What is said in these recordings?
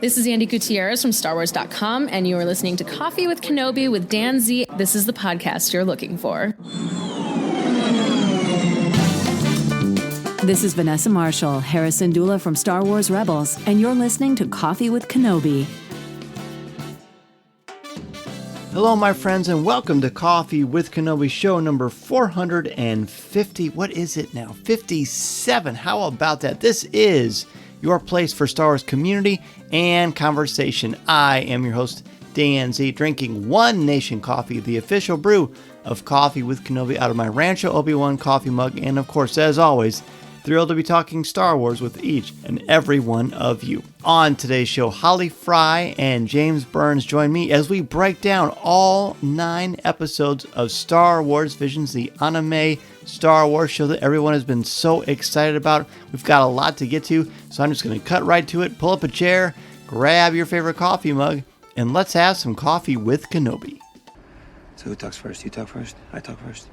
This is Andy Gutierrez from StarWars.com, and you are listening to Coffee with Kenobi with Dan Z. This is the podcast you're looking for. This is Vanessa Marshall, Harrison Dula from Star Wars Rebels, and you're listening to Coffee with Kenobi. Hello, my friends, and welcome to Coffee with Kenobi, show number 450. What is it now? 57. How about that? This is your place for Star Wars community and conversation. I am your host, Dan Z, drinking One Nation Coffee, the official brew of Coffee with Kenobi, out of my Rancho Obi-Wan coffee mug. And of course, as always, thrilled to be talking Star Wars with each and every one of you. On today's show, Holly Frey and James Burns join me as we break down all 9 episodes of Star Wars Visions, the anime Star Wars show that everyone has been so excited about. We've got a lot to get to, so I'm just going to cut right to it, pull up a chair, grab your favorite coffee mug, and let's have some coffee with Kenobi. So who talks first? You talk first? I talk first?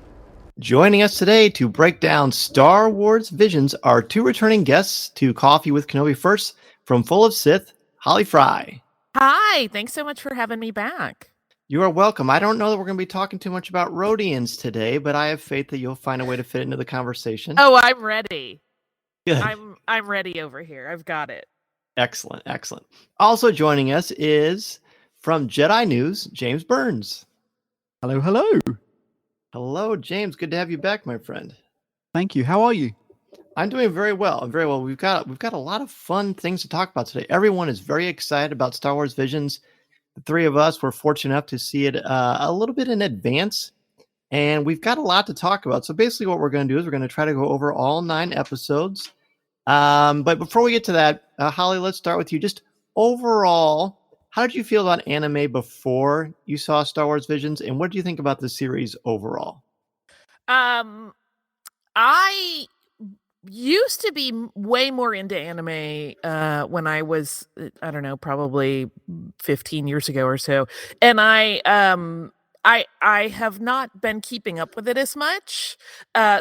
Joining us today to break down Star Wars Visions are 2 returning guests to Coffee with Kenobi. First, from Full of Sith, Holly Frey. Hi, thanks so much for having me back. You are welcome. I don't know that we're going to be talking too much about Rhodians today, but I have faith that you'll find a way to fit into the conversation. Oh, I'm ready. Good. I'm ready over here. I've got it. Excellent, excellent. Also joining us is from Jedi News, James Burns. Hello, hello. Hello, James. Good to have you back, my friend. Thank you. How are you? I'm doing very well. I'm very well. We've got a lot of fun things to talk about today. Everyone is very excited about Star Wars Visions. The 3 of us were fortunate enough to see it a little bit in advance, and we've got a lot to talk about. So basically what we're going to do is we're going to try to go over all 9 episodes. But before we get to that, Holly, let's start with you. Just overall, how did you feel about anime before you saw Star Wars Visions, and what do you think about the series overall? I used to be way more into anime when I was, I don't know, probably 15 years ago or so, and I have not been keeping up with it as much.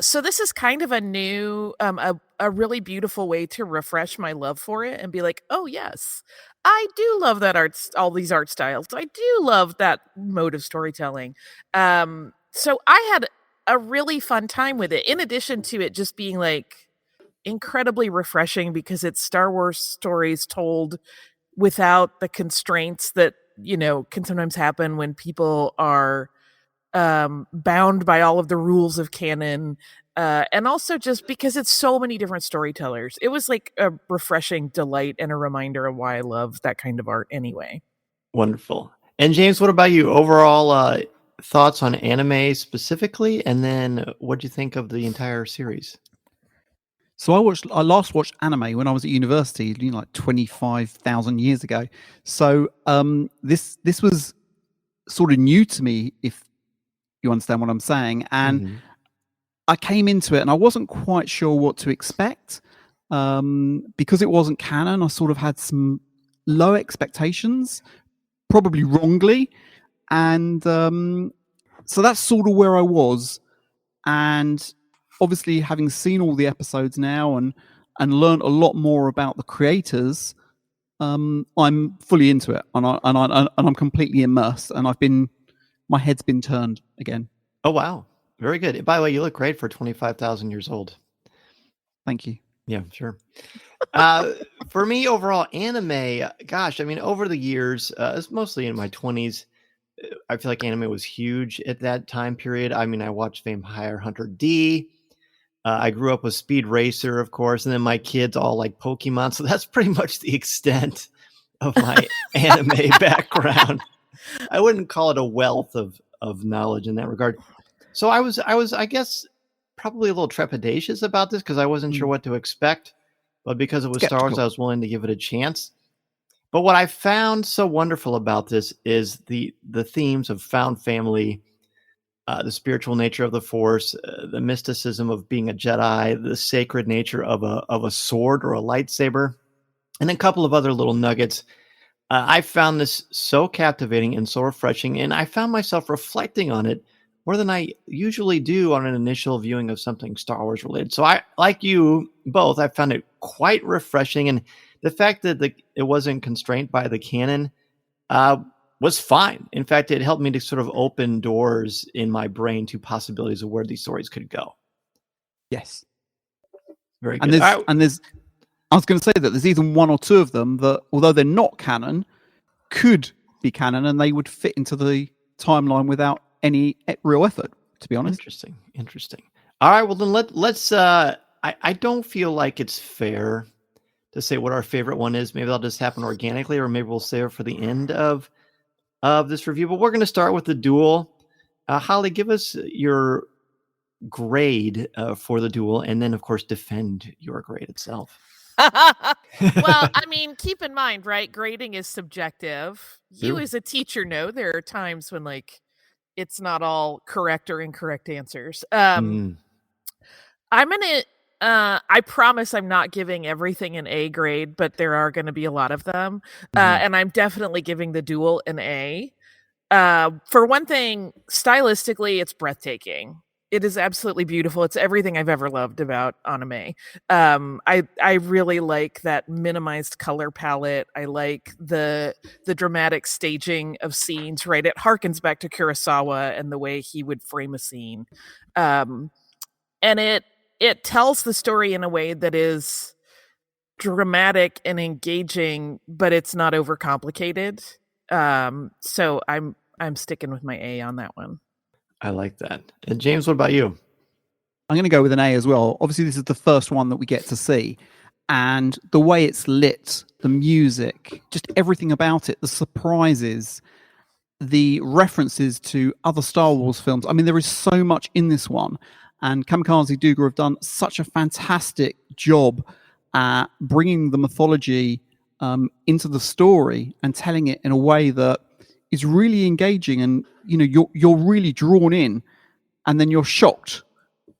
So this is kind of a new, a really beautiful way to refresh my love for it and be like, oh yes, I do love that all these art styles. I do love that mode of storytelling. So I had a really fun time with it, in addition to it just being like incredibly refreshing because it's Star Wars stories told without the constraints that, you know, can sometimes happen when people are bound by all of the rules of canon. And also just because it's so many different storytellers. It was like a refreshing delight and a reminder of why I love that kind of art anyway. Wonderful. And James, what about you? Overall thoughts on anime specifically, and then what do you think of the entire series? So I last watched anime when I was at university, like 25,000 years ago. So this was sort of new to me, if you understand what I'm saying. And I came into it and I wasn't quite sure what to expect. Because it wasn't canon, I sort of had some low expectations, probably wrongly. And so that's sort of where I was. And obviously, having seen all the episodes now and learned a lot more about the creators, I'm fully into it, and I'm completely immersed. And my head's been turned again. Oh wow, very good. By the way, you look great for 25,000 years old. Thank you. Yeah, sure. For me, overall, anime. Gosh, I mean, over the years, it's mostly in my 20s. I feel like anime was huge at that time period. I mean, I watched Vampire Hunter D. I grew up with Speed Racer, of course, and then my kids all like Pokemon. So that's pretty much the extent of my anime background. I wouldn't call it a wealth of knowledge in that regard. So I was, I guess, probably a little trepidatious about this because I wasn't sure what to expect. But because it was Star Wars, I was willing to give it a chance. But what I found so wonderful about this is the themes of found family, the spiritual nature of the Force, the mysticism of being a Jedi, the sacred nature of a sword or a lightsaber, and a couple of other little nuggets. I found this so captivating and so refreshing, and I found myself reflecting on it more than I usually do on an initial viewing of something Star Wars related. So I, like you both, I found it quite refreshing. And the fact that it wasn't constrained by the canon was fine. In fact, it helped me to sort of open doors in my brain to possibilities of where these stories could go. Yes. Very And good. there's I was going to say that there's even one or two of them that, although they're not canon, could be canon, and they would fit into the timeline without any real effort, to be honest. Interesting. All right, well then let's I don't feel like it's fair to say what our favorite one is. Maybe that'll just happen organically, or maybe we'll save it for the end of this review. But we're going to start with the duel. Holly, give us your grade for the duel, and then of course defend your grade itself. Well, I mean, keep in mind, right? Grading is subjective. You True. as a teacher know there are times when like it's not all correct or incorrect answers. I'm gonna I promise I'm not giving everything an A grade, but there are gonna be a lot of them. And I'm definitely giving the duel an A. For one thing, stylistically, it's breathtaking. It is absolutely beautiful. It's everything I've ever loved about anime. I really like that minimized color palette. I like the dramatic staging of scenes, right? It harkens back to Kurosawa and the way he would frame a scene. And it tells the story in a way that is dramatic and engaging, but it's not overcomplicated. So I'm sticking with my A on that one. I like that. And James, what about you? I'm going to go with an A as well. Obviously, this is the first one that we get to see. And the way it's lit, the music, just everything about it, the surprises, the references to other Star Wars films. I mean, there is so much in this one. And Kamikaze Duga have done such a fantastic job at bringing the mythology into the story and telling it in a way that is really engaging, and you're really drawn in, and then you're shocked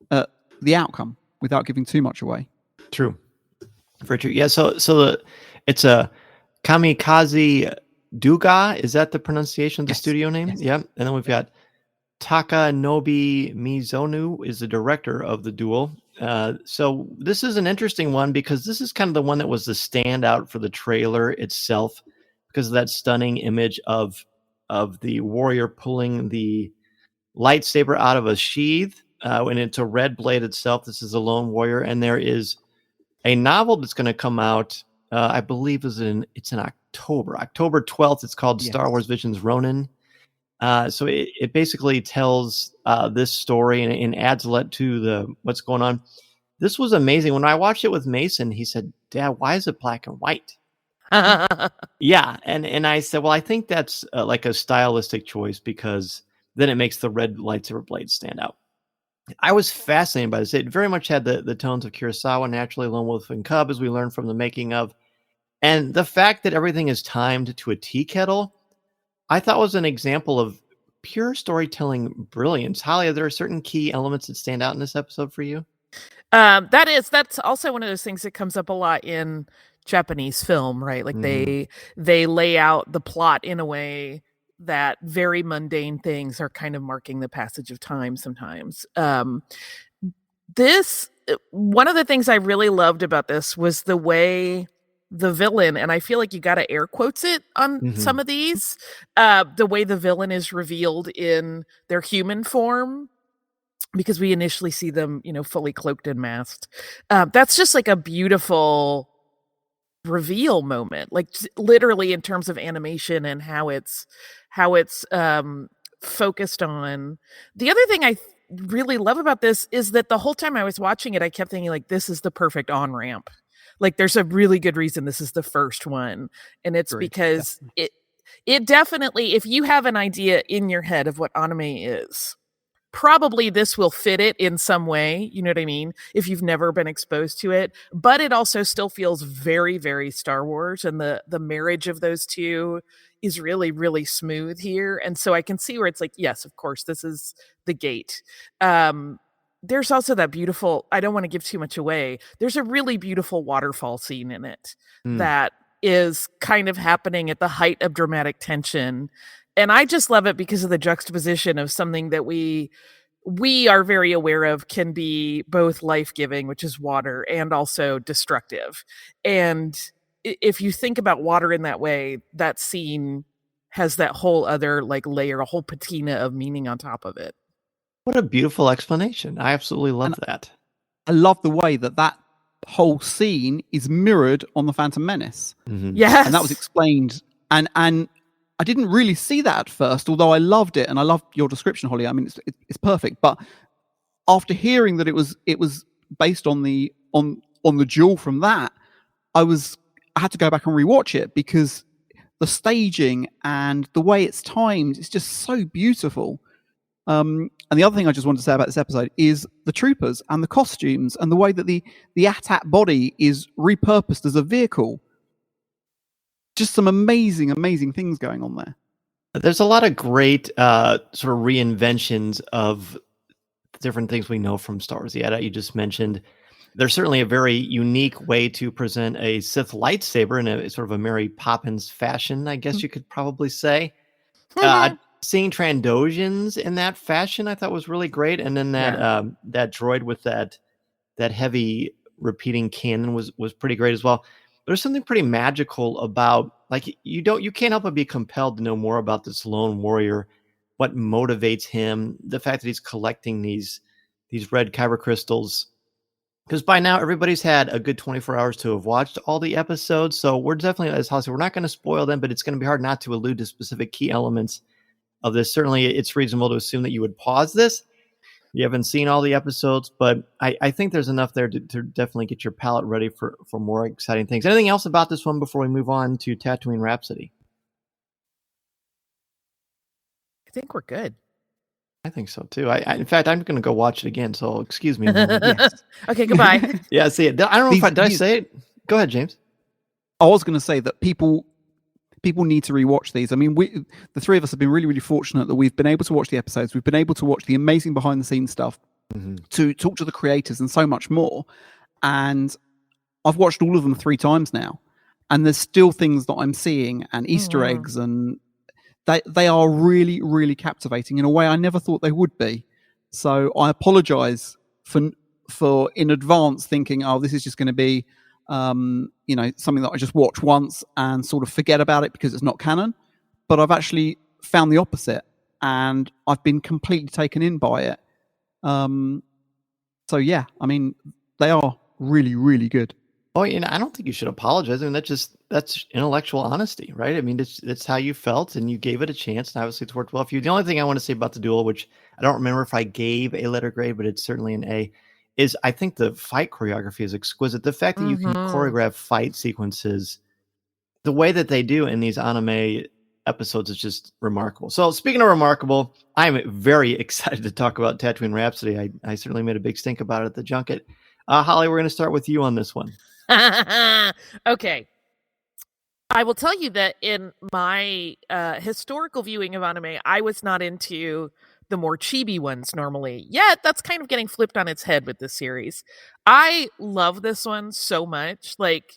at the outcome without giving too much away. True. Very true. Yeah, so it's a Kamikaze Duga. Is that the pronunciation of the studio name? Yes. Yep. And then we've got Takanobu Mizonu is the director of the duel. So this is an interesting one because this is kind of the one that was the standout for the trailer itself, because of that stunning image of the warrior pulling the lightsaber out of a sheath, and it's a red blade itself. This is a lone warrior, and there is a novel that's going to come out. I believe it's in October 12th. It's called Star Wars Visions Ronin. So it basically tells this story and adds a lot to what's going on. This was amazing. When I watched it with Mason, he said, "Dad, why is it black and white?" Yeah, and I said, well, I think that's like a stylistic choice, because then it makes the red lightsaber blade stand out. I was fascinated by this. It very much had the tones of Kurosawa, naturally, Lone Wolf and Cub, as we learned from the making of. And the fact that everything is timed to a tea kettle, I thought was an example of pure storytelling brilliance. Holly, are there certain key elements that stand out in this episode for you? That's also one of those things that comes up a lot in Japanese film, right? Like they lay out the plot in a way that very mundane things are kind of marking the passage of time sometimes. This one of the things I really loved about this was the way the villain, and I feel like you got to air quotes it on some of these, the way the villain is revealed in their human form, because we initially see them, fully cloaked and masked. That's just like a beautiful reveal moment, like literally in terms of animation and how it's focused on. The other thing I really love about this is that the whole time I was watching it, I kept thinking, like, this is the perfect on-ramp. Like, there's a really good reason this is the first one. And it's because it definitely, if you have an idea in your head of what anime is, probably this will fit it in some way. You know what I mean? If you've never been exposed to it, but it also still feels very, very Star Wars. And the marriage of those two is really, really smooth here. And so I can see where it's like, yes, of course, this is the gate. There's also that beautiful, I don't want to give too much away, there's a really beautiful waterfall scene in it that is kind of happening at the height of dramatic tension. And I just love it because of the juxtaposition of something that we are very aware of can be both life-giving, which is water, and also destructive. And if you think about water in that way, that scene has that whole other like layer, a whole patina of meaning on top of it. What a beautiful explanation. I absolutely love And that. I love the way that whole scene is mirrored on the Phantom Menace. Yes. And that was explained. And I didn't really see that at first, although I loved it. And I loved your description, Holly. I mean, it's perfect. But after hearing that it was based on the duel from that, I had to go back and rewatch it, because the staging and the way it's timed is just so beautiful. And the other thing I just wanted to say about this episode is the troopers and the costumes and the way that the AT-AT body is repurposed as a vehicle. Just some amazing, amazing things going on there. There's a lot of great sort of reinventions of different things we know from Star Wars. The AT-AT you just mentioned. There's certainly a very unique way to present a Sith lightsaber in a sort of a Mary Poppins fashion, I guess you could probably say. Seeing Trandoshans in that fashion, I thought was really great. And then that droid with that heavy repeating cannon was pretty great as well. There's something pretty magical about, like, you can't help but be compelled to know more about this lone warrior, what motivates him, the fact that he's collecting these red kyber crystals. Because by now everybody's had a good 24 hours to have watched all the episodes, so we're definitely, as Holly said, we're not going to spoil them, but it's going to be hard not to allude to specific key elements of this. Certainly, it's reasonable to assume that you would pause this. You haven't seen all the episodes, but I think there's enough there to definitely get your palate ready for more exciting things. Anything else about this one before we move on to Tatooine Rhapsody? I think we're good. I think so too. In fact, I'm going to go watch it again. So excuse me. Yes. Okay, goodbye. Yeah, see it. I don't know did I say it? Go ahead, James. I was going to say that people need to rewatch these. I mean, the three of us have been really, really fortunate that we've been able to watch the episodes. We've been able to watch the amazing behind the scenes stuff, to talk to the creators and so much more. And I've watched all of them 3 times now, and there's still things that I'm seeing and Easter eggs, and they are really, really captivating in a way I never thought they would be. So I apologize for in advance thinking, oh, this is just going to be something that I just watch once and sort of forget about it because it's not canon. But I've actually found the opposite, and I've been completely taken in by it. So yeah, I mean, they are really, really good. Oh, I don't think you should apologize. I mean, that's intellectual honesty, right? I mean, it's how you felt, and you gave it a chance, and obviously it's worked well for you. The only thing I want to say about the duel, which I don't remember if I gave a letter grade, but it's certainly an A, is I think the fight choreography is exquisite. The fact that you can choreograph fight sequences the way that they do in these anime episodes is just remarkable. So speaking of remarkable, I'm very excited to talk about Tatooine Rhapsody. I certainly made a big stink about it at the junket. Holly, we're going to start with you on this one. Okay. I will tell you that in my historical viewing of anime, I was not into the more chibi ones normally. Yet that's kind of getting flipped on its head with this series. I love this one so much. Like,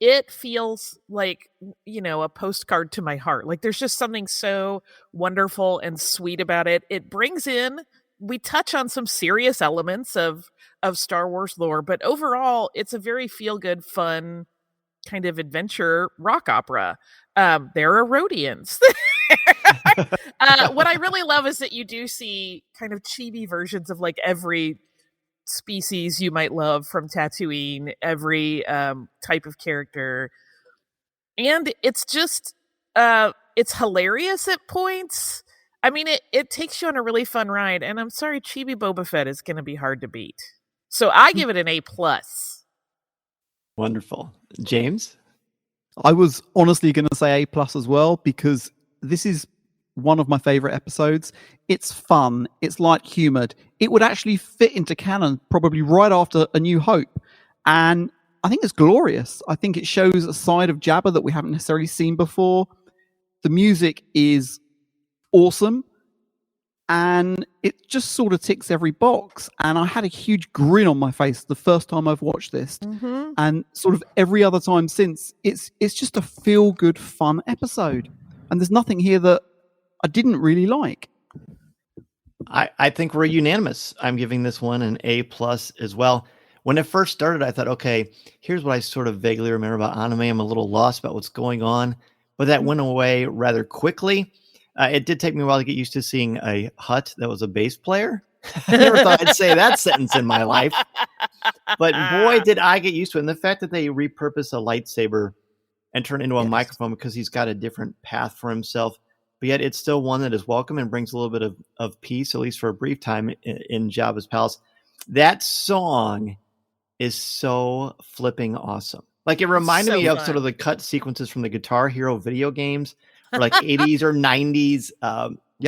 it feels like, a postcard to my heart. Like, there's just something so wonderful and sweet about it. It brings in, we touch on some serious elements of Star Wars lore, but overall, it's a very feel-good, fun kind of adventure rock opera. There are Rhodians. What I really love is that you do see kind of chibi versions of like every species you might love from Tatooine, every type of character. And it's just, it's hilarious at points. I mean, it takes you on a really fun ride, and I'm sorry, chibi Boba Fett is going to be hard to beat. So I give it an A+. Wonderful. James? I was honestly going to say A+ as well, because this is one of my favorite episodes. It's fun. It's light-humored. It would actually fit into canon probably right after A New Hope. And I think it's glorious. I think it shows a side of Jabba that we haven't necessarily seen before. The music is awesome, and it just sort of ticks every box. And I had a huge grin on my face the first time I've watched this, and sort of every other time since. It's just a feel-good, fun episode, and there's nothing here that I didn't really like. I think we're unanimous. I'm giving this one an A+ as well. when it first started, I thought, okay, here's what I sort of vaguely remember about anime. I'm a little lost about what's going on, but that went away rather quickly. It did take me a while to get used to seeing a Hutt that was a bass player. I never thought I'd say that sentence in my life, but boy, did I get used to it. And the fact that they repurpose a lightsaber and turn it into a microphone because he's got a different path for himself, but yet it's still one that is welcome and brings a little bit of peace, at least for a brief time in Jabba's palace. That song is so flipping awesome. Like, it reminded me of sort of the cut sequences from the Guitar Hero video games, or like 80s or 90s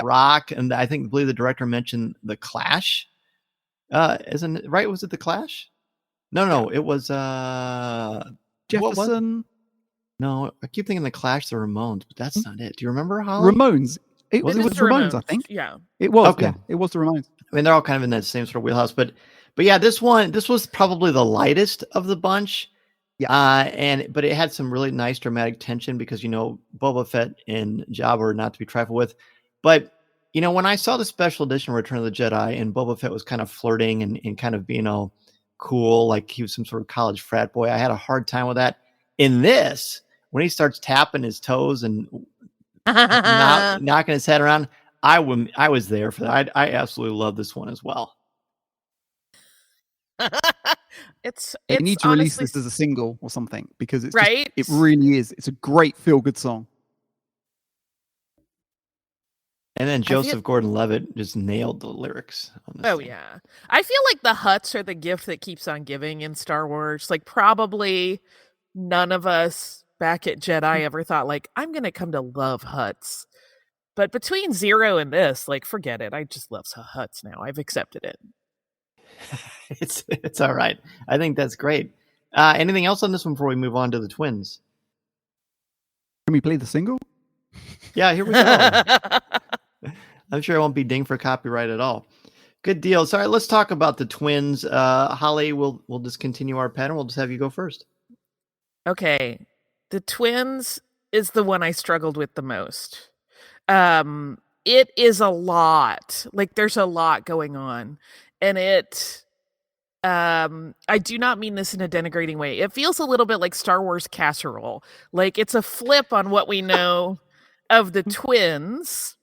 rock. And I believe the director mentioned the Clash. Isn't it right? Was it the Clash? No, it was Jefferson. No, I keep thinking the Clash, the Ramones, but that's not it. Do you remember, Holly? Ramones. It was Ramones, I think. Yeah. It was. Okay. Yeah, it was the Ramones. I mean, they're all kind of in that same sort of wheelhouse, but yeah, this was probably the lightest of the bunch. Yeah. But it had some really nice dramatic tension because, Boba Fett and Jabba are not to be trifled with. But, when I saw the special edition Return of the Jedi and Boba Fett was kind of flirting and kind of being all cool, like he was some sort of college frat boy, I had a hard time with that. In this, when he starts tapping his toes and knocking his head around, I was there for that. I absolutely love this one as well. They need to release this as a single or something because it's right. It really is. It's a great feel-good song. And then Joseph Gordon-Levitt just nailed the lyrics on this. Oh, yeah. I feel like the Hutts are the gift that keeps on giving in Star Wars. Like, probably none of us back at Jedi ever thought, like, I'm going to come to love Hutts. But between Zero and this, like, forget it. I just love Hutts now. I've accepted it. It's all right. I think that's great. Anything else on this one before we move on to the twins? Can we play the single? Yeah, here we go. I'm sure I won't be dinged for copyright at all. Good deal. So, all right, let's talk about the twins. Holly, we'll just continue our pattern. We'll just have you go first. Okay. The twins is the one I struggled with the most. It is a lot. Like, there's a lot going on. And I do not mean this in a denigrating way. It feels a little bit like Star Wars casserole. Like, it's a flip on what we know of the twins,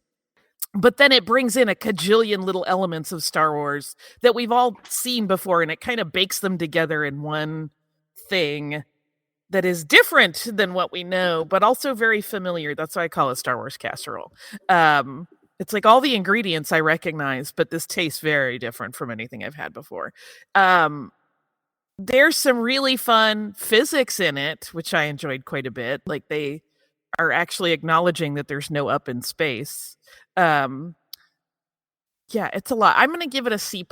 but then it brings in a cajillion little elements of Star Wars that we've all seen before, and it kind of bakes them together in one thing that is different than what we know, but also very familiar. That's why I call it Star Wars casserole. It's like all the ingredients I recognize, but this tastes very different from anything I've had before. There's some really fun physics in it, which I enjoyed quite a bit. Like, they are actually acknowledging that there's no up in space. Yeah, it's a lot. I'm going to give it a C+,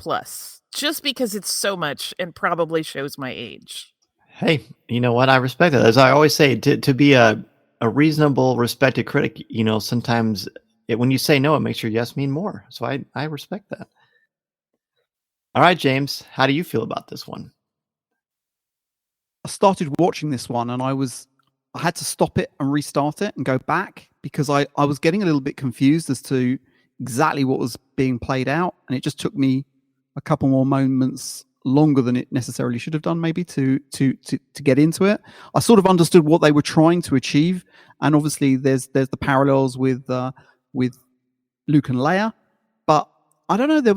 just because it's so much and probably shows my age. Hey, you know what? I respect that. As I always say, to be a reasonable, respected critic, sometimes when you say no, it makes your yes mean more. So I respect that. All right, James, how do you feel about this one? I started watching this one and I had to stop it and restart it and go back because I was getting a little bit confused as to exactly what was being played out. And it just took me a couple more moments longer than it necessarily should have done, maybe to get into it. I sort of understood what they were trying to achieve. And obviously there's the parallels with Luke and Leia, but I don't know, there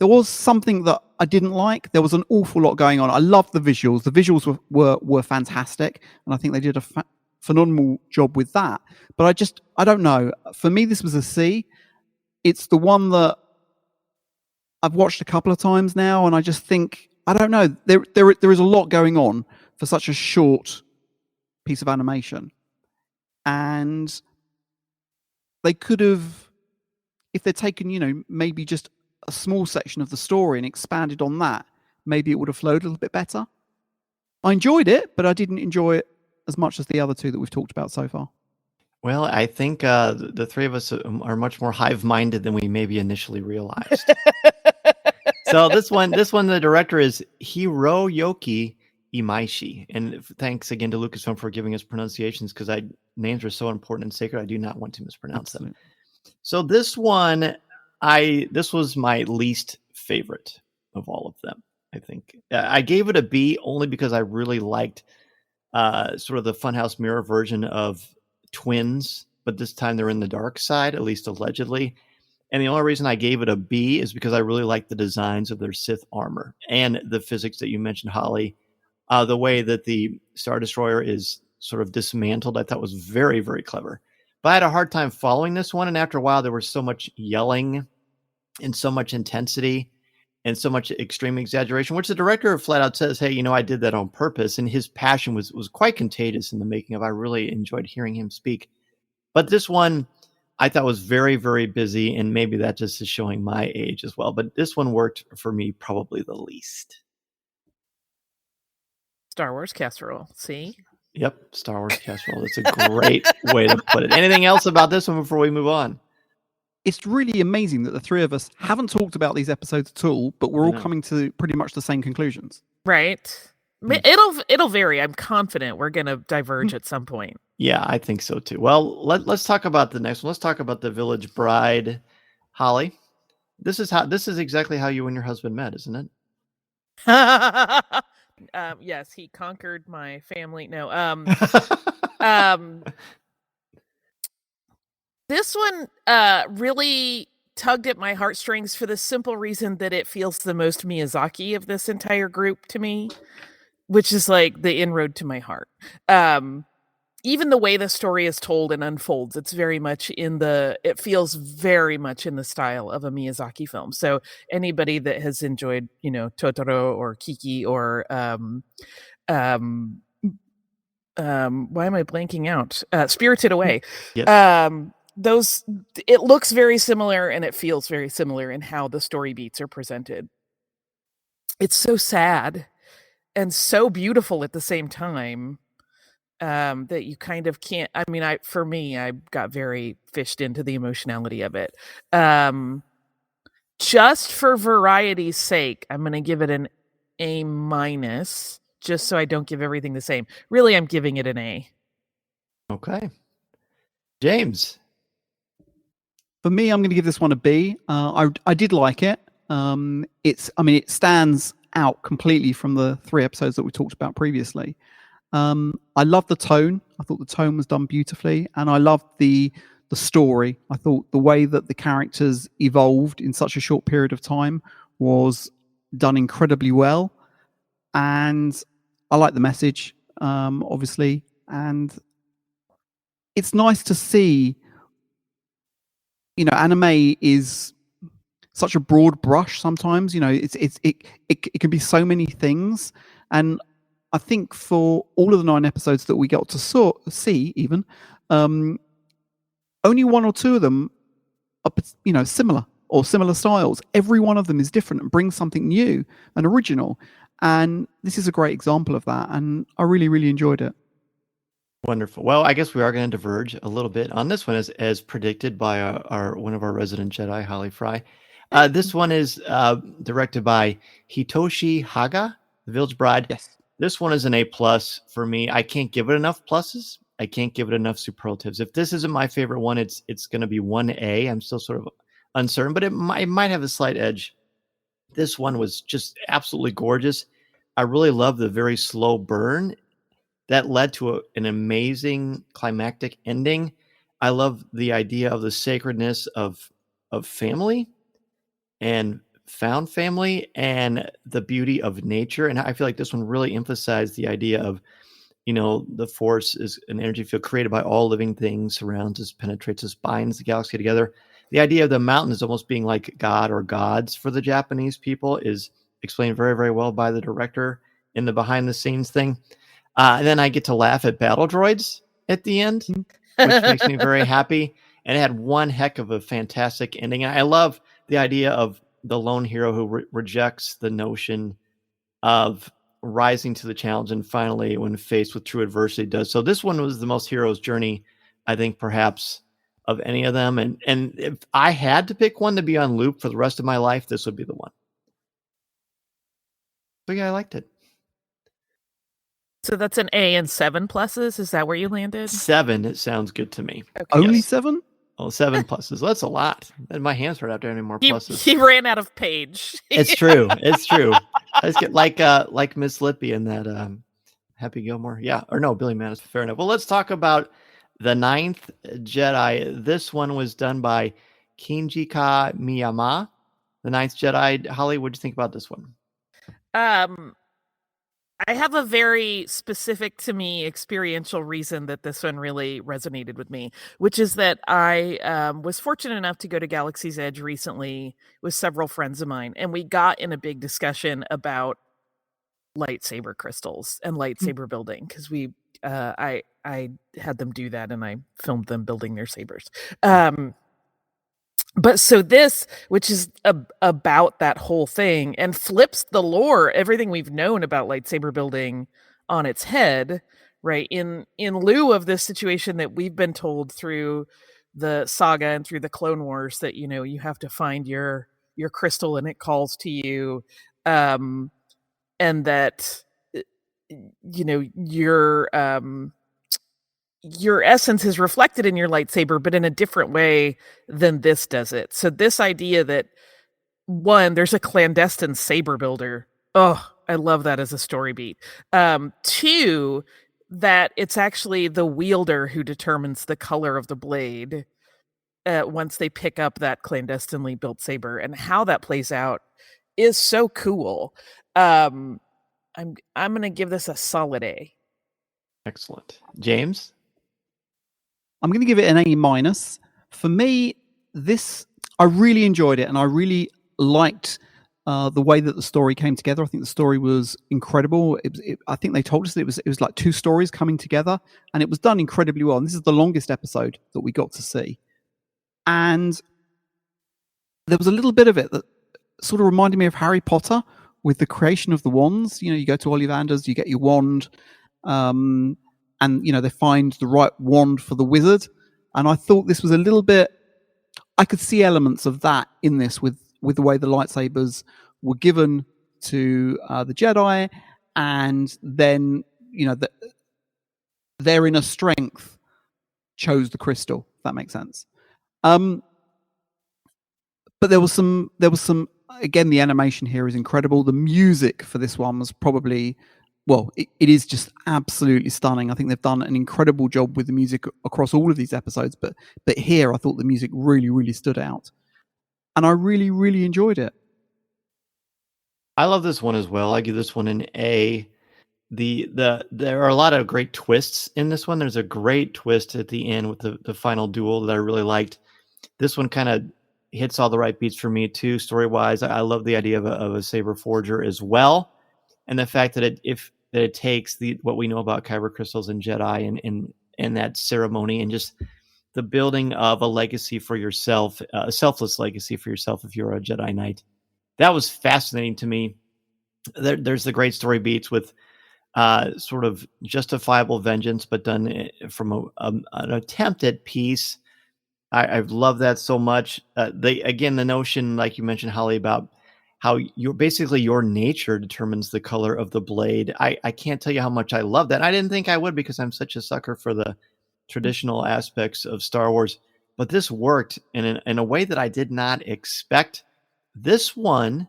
was something that I didn't like. There was an awful lot going on. I loved the visuals. The visuals were fantastic, and I think they did a phenomenal job with that. But I don't know. For me, this was a C. It's the one that I've watched a couple of times now, and I just think, I don't know. There is a lot going on for such a short piece of animation, and they could have, if they'd taken, maybe just a small section of the story and expanded on that, maybe it would have flowed a little bit better. I enjoyed it, but I didn't enjoy it as much as the other two that we've talked about so far. Well, I think the three of us are much more hive-minded than we maybe initially realized. So this one, the director is Hiroyuki Imaishi. And thanks again to Lucasfilm for giving us pronunciations, because names are so important and sacred. I do not want to mispronounce them. So this one, this was my least favorite of all of them. I think. I gave it a B only because I really liked sort of the Funhouse mirror version of twins, but this time they're in the dark side, at least allegedly. And the only reason I gave it a B is because I really like the designs of their Sith armor and the physics that you mentioned, Holly. The way that the Star Destroyer is sort of dismantled, I thought was very, very clever. But I had a hard time following this one. And after a while, there was so much yelling and so much intensity and so much extreme exaggeration, which the director flat out says, hey, I did that on purpose. And his passion was quite contagious in the making of. I really enjoyed hearing him speak. But this one I thought was very, very busy. And maybe that just is showing my age as well. But this one worked for me probably the least. Star Wars casserole. See? Yep. Star Wars casserole. That's a great way to put it. Anything else about this one before we move on? It's really amazing that the three of us haven't talked about these episodes at all, but we're all coming to pretty much the same conclusions. Right. It'll vary. I'm confident we're going to diverge at some point. Yeah, I think so too. Well, let's talk about the next one. Let's talk about the Village Bride. Holly, this is exactly how you and your husband met, isn't it? Yes, he conquered my family. No. This one really tugged at my heartstrings for the simple reason that it feels the most Miyazaki of this entire group to me, which is like the inroad to my heart. Even the way the story is told and unfolds, it feels very much in the style of a Miyazaki film. So anybody that has enjoyed, Totoro or Kiki or why am I blanking out? Spirited Away. Yes. It looks very similar and it feels very similar in how the story beats are presented. It's so sad and so beautiful at the same time that you kind of can't. I mean, I got very fished into the emotionality of it. Just for variety's sake, I'm going to give it an A-, just so I don't give everything the same. Really, I'm giving it an A. Okay. James. For me, I'm going to give this one a B. I did like it. It stands out completely from the 3 episodes that we talked about previously. I love the tone. I thought the tone was done beautifully, and I loved the story. I thought the way that the characters evolved in such a short period of time was done incredibly well, and I like the message, obviously, and it's nice to see. Anime is such a broad brush sometimes. It can be so many things, and I think for all of the 9 episodes that we got to see, even only 1 or 2 of them are similar or similar styles. Every one of them is different and brings something new and original, and this is a great example of that. And I really, really enjoyed it. Wonderful. Well, I guess we are going to diverge a little bit on this one, as predicted by one of our resident Jedi, Holly Frey. This one is directed by Hitoshi Haga, The Village Bride. Yes. This one is an A+ for me. I can't give it enough pluses. I can't give it enough superlatives. If this isn't my favorite one, it's going to be 1A. I'm still sort of uncertain, but it might have a slight edge. This one was just absolutely gorgeous. I really love the very slow burn that led to an amazing climactic ending. I love the idea of the sacredness of family and found family and the beauty of nature. And I feel like this one really emphasized the idea of, the Force is an energy field created by all living things, surrounds us, penetrates us, binds the galaxy together. The idea of the mountain is almost being like God or gods for the Japanese people is explained very, very well by the director in the behind the scenes thing. And then I get to laugh at battle droids at the end, which makes me very happy. And it had one heck of a fantastic ending. And I love the idea of the lone hero who rejects the notion of rising to the challenge and finally, when faced with true adversity, does. So this one was the most hero's journey, I think, perhaps, of any of them. And if I had to pick one to be on loop for the rest of my life, this would be the one. But yeah, I liked it. So that's an A and 7 pluses. Is that where you landed? 7. It sounds good to me. Okay. Only 7? Oh, 7 pluses. That's a lot. And my hands hurt after any more pluses. He ran out of page. It's true. It's true. Let's get like Miss Lippy in that Happy Gilmore. Yeah, or no, Billy Madison. Fair enough. Well, let's talk about the Ninth Jedi. This one was done by Kinjika Miyama. The Ninth Jedi. Holly, what'd you think about this one? I have a very specific to me experiential reason that this one really resonated with me, which is that I was fortunate enough to go to Galaxy's Edge recently with several friends of mine, and we got in a big discussion about lightsaber crystals and lightsaber building because I had them do that and I filmed them building their sabers. But so this, which is about that whole thing and flips the lore, everything we've known about lightsaber building on its head, right? In lieu of this situation that we've been told through the saga and through the Clone Wars that, you have to find your crystal and it calls to you. And that, your essence is reflected in your lightsaber, but in a different way than this does it. So this idea that, one, there's a clandestine saber builder. Oh, I love that as a story beat. Two, that it's actually the wielder who determines the color of the blade once they pick up that clandestinely built saber, and how that plays out is so cool. I'm going to give this a solid A. Excellent. James? I'm going to give it an A-. For me, I really enjoyed it, and I really liked the way that the story came together. I think the story was incredible. I think they told us that it was like two stories coming together, and it was done incredibly well. And this is the longest episode that we got to see. And there was a little bit of it that sort of reminded me of Harry Potter with the creation of the wands. You go to Ollivander's, you get your wand, and they find the right wand for the wizard. And I thought this was a little bit, I could see elements of that in this with the way the lightsabers were given to the Jedi, and then their inner strength chose the crystal, if that makes sense. But there was some again, the animation here is incredible. The music for this one was probably, it is just absolutely stunning. I think they've done an incredible job with the music across all of these episodes, but here I thought the music really, really stood out. And I really, really enjoyed it. I love this one as well. I give this one an A. There are a lot of great twists in this one. There's a great twist at the end with the final duel that I really liked. This one kind of hits all the right beats for me too, story-wise. I love the idea of a saber forger as well, and the fact that it takes what we know about kyber crystals and Jedi and that ceremony, and just the building of a legacy for yourself, a selfless legacy for yourself if you're a Jedi Knight. That was fascinating to me. There's the great story beats with sort of justifiable vengeance, but done from an attempt at peace. I've loved that so much. The notion, like you mentioned, Holly, about how your nature determines the color of the blade. I can't tell you how much I love that. I didn't think I would, because I'm such a sucker for the traditional aspects of Star Wars, but this worked in a way that I did not expect. This one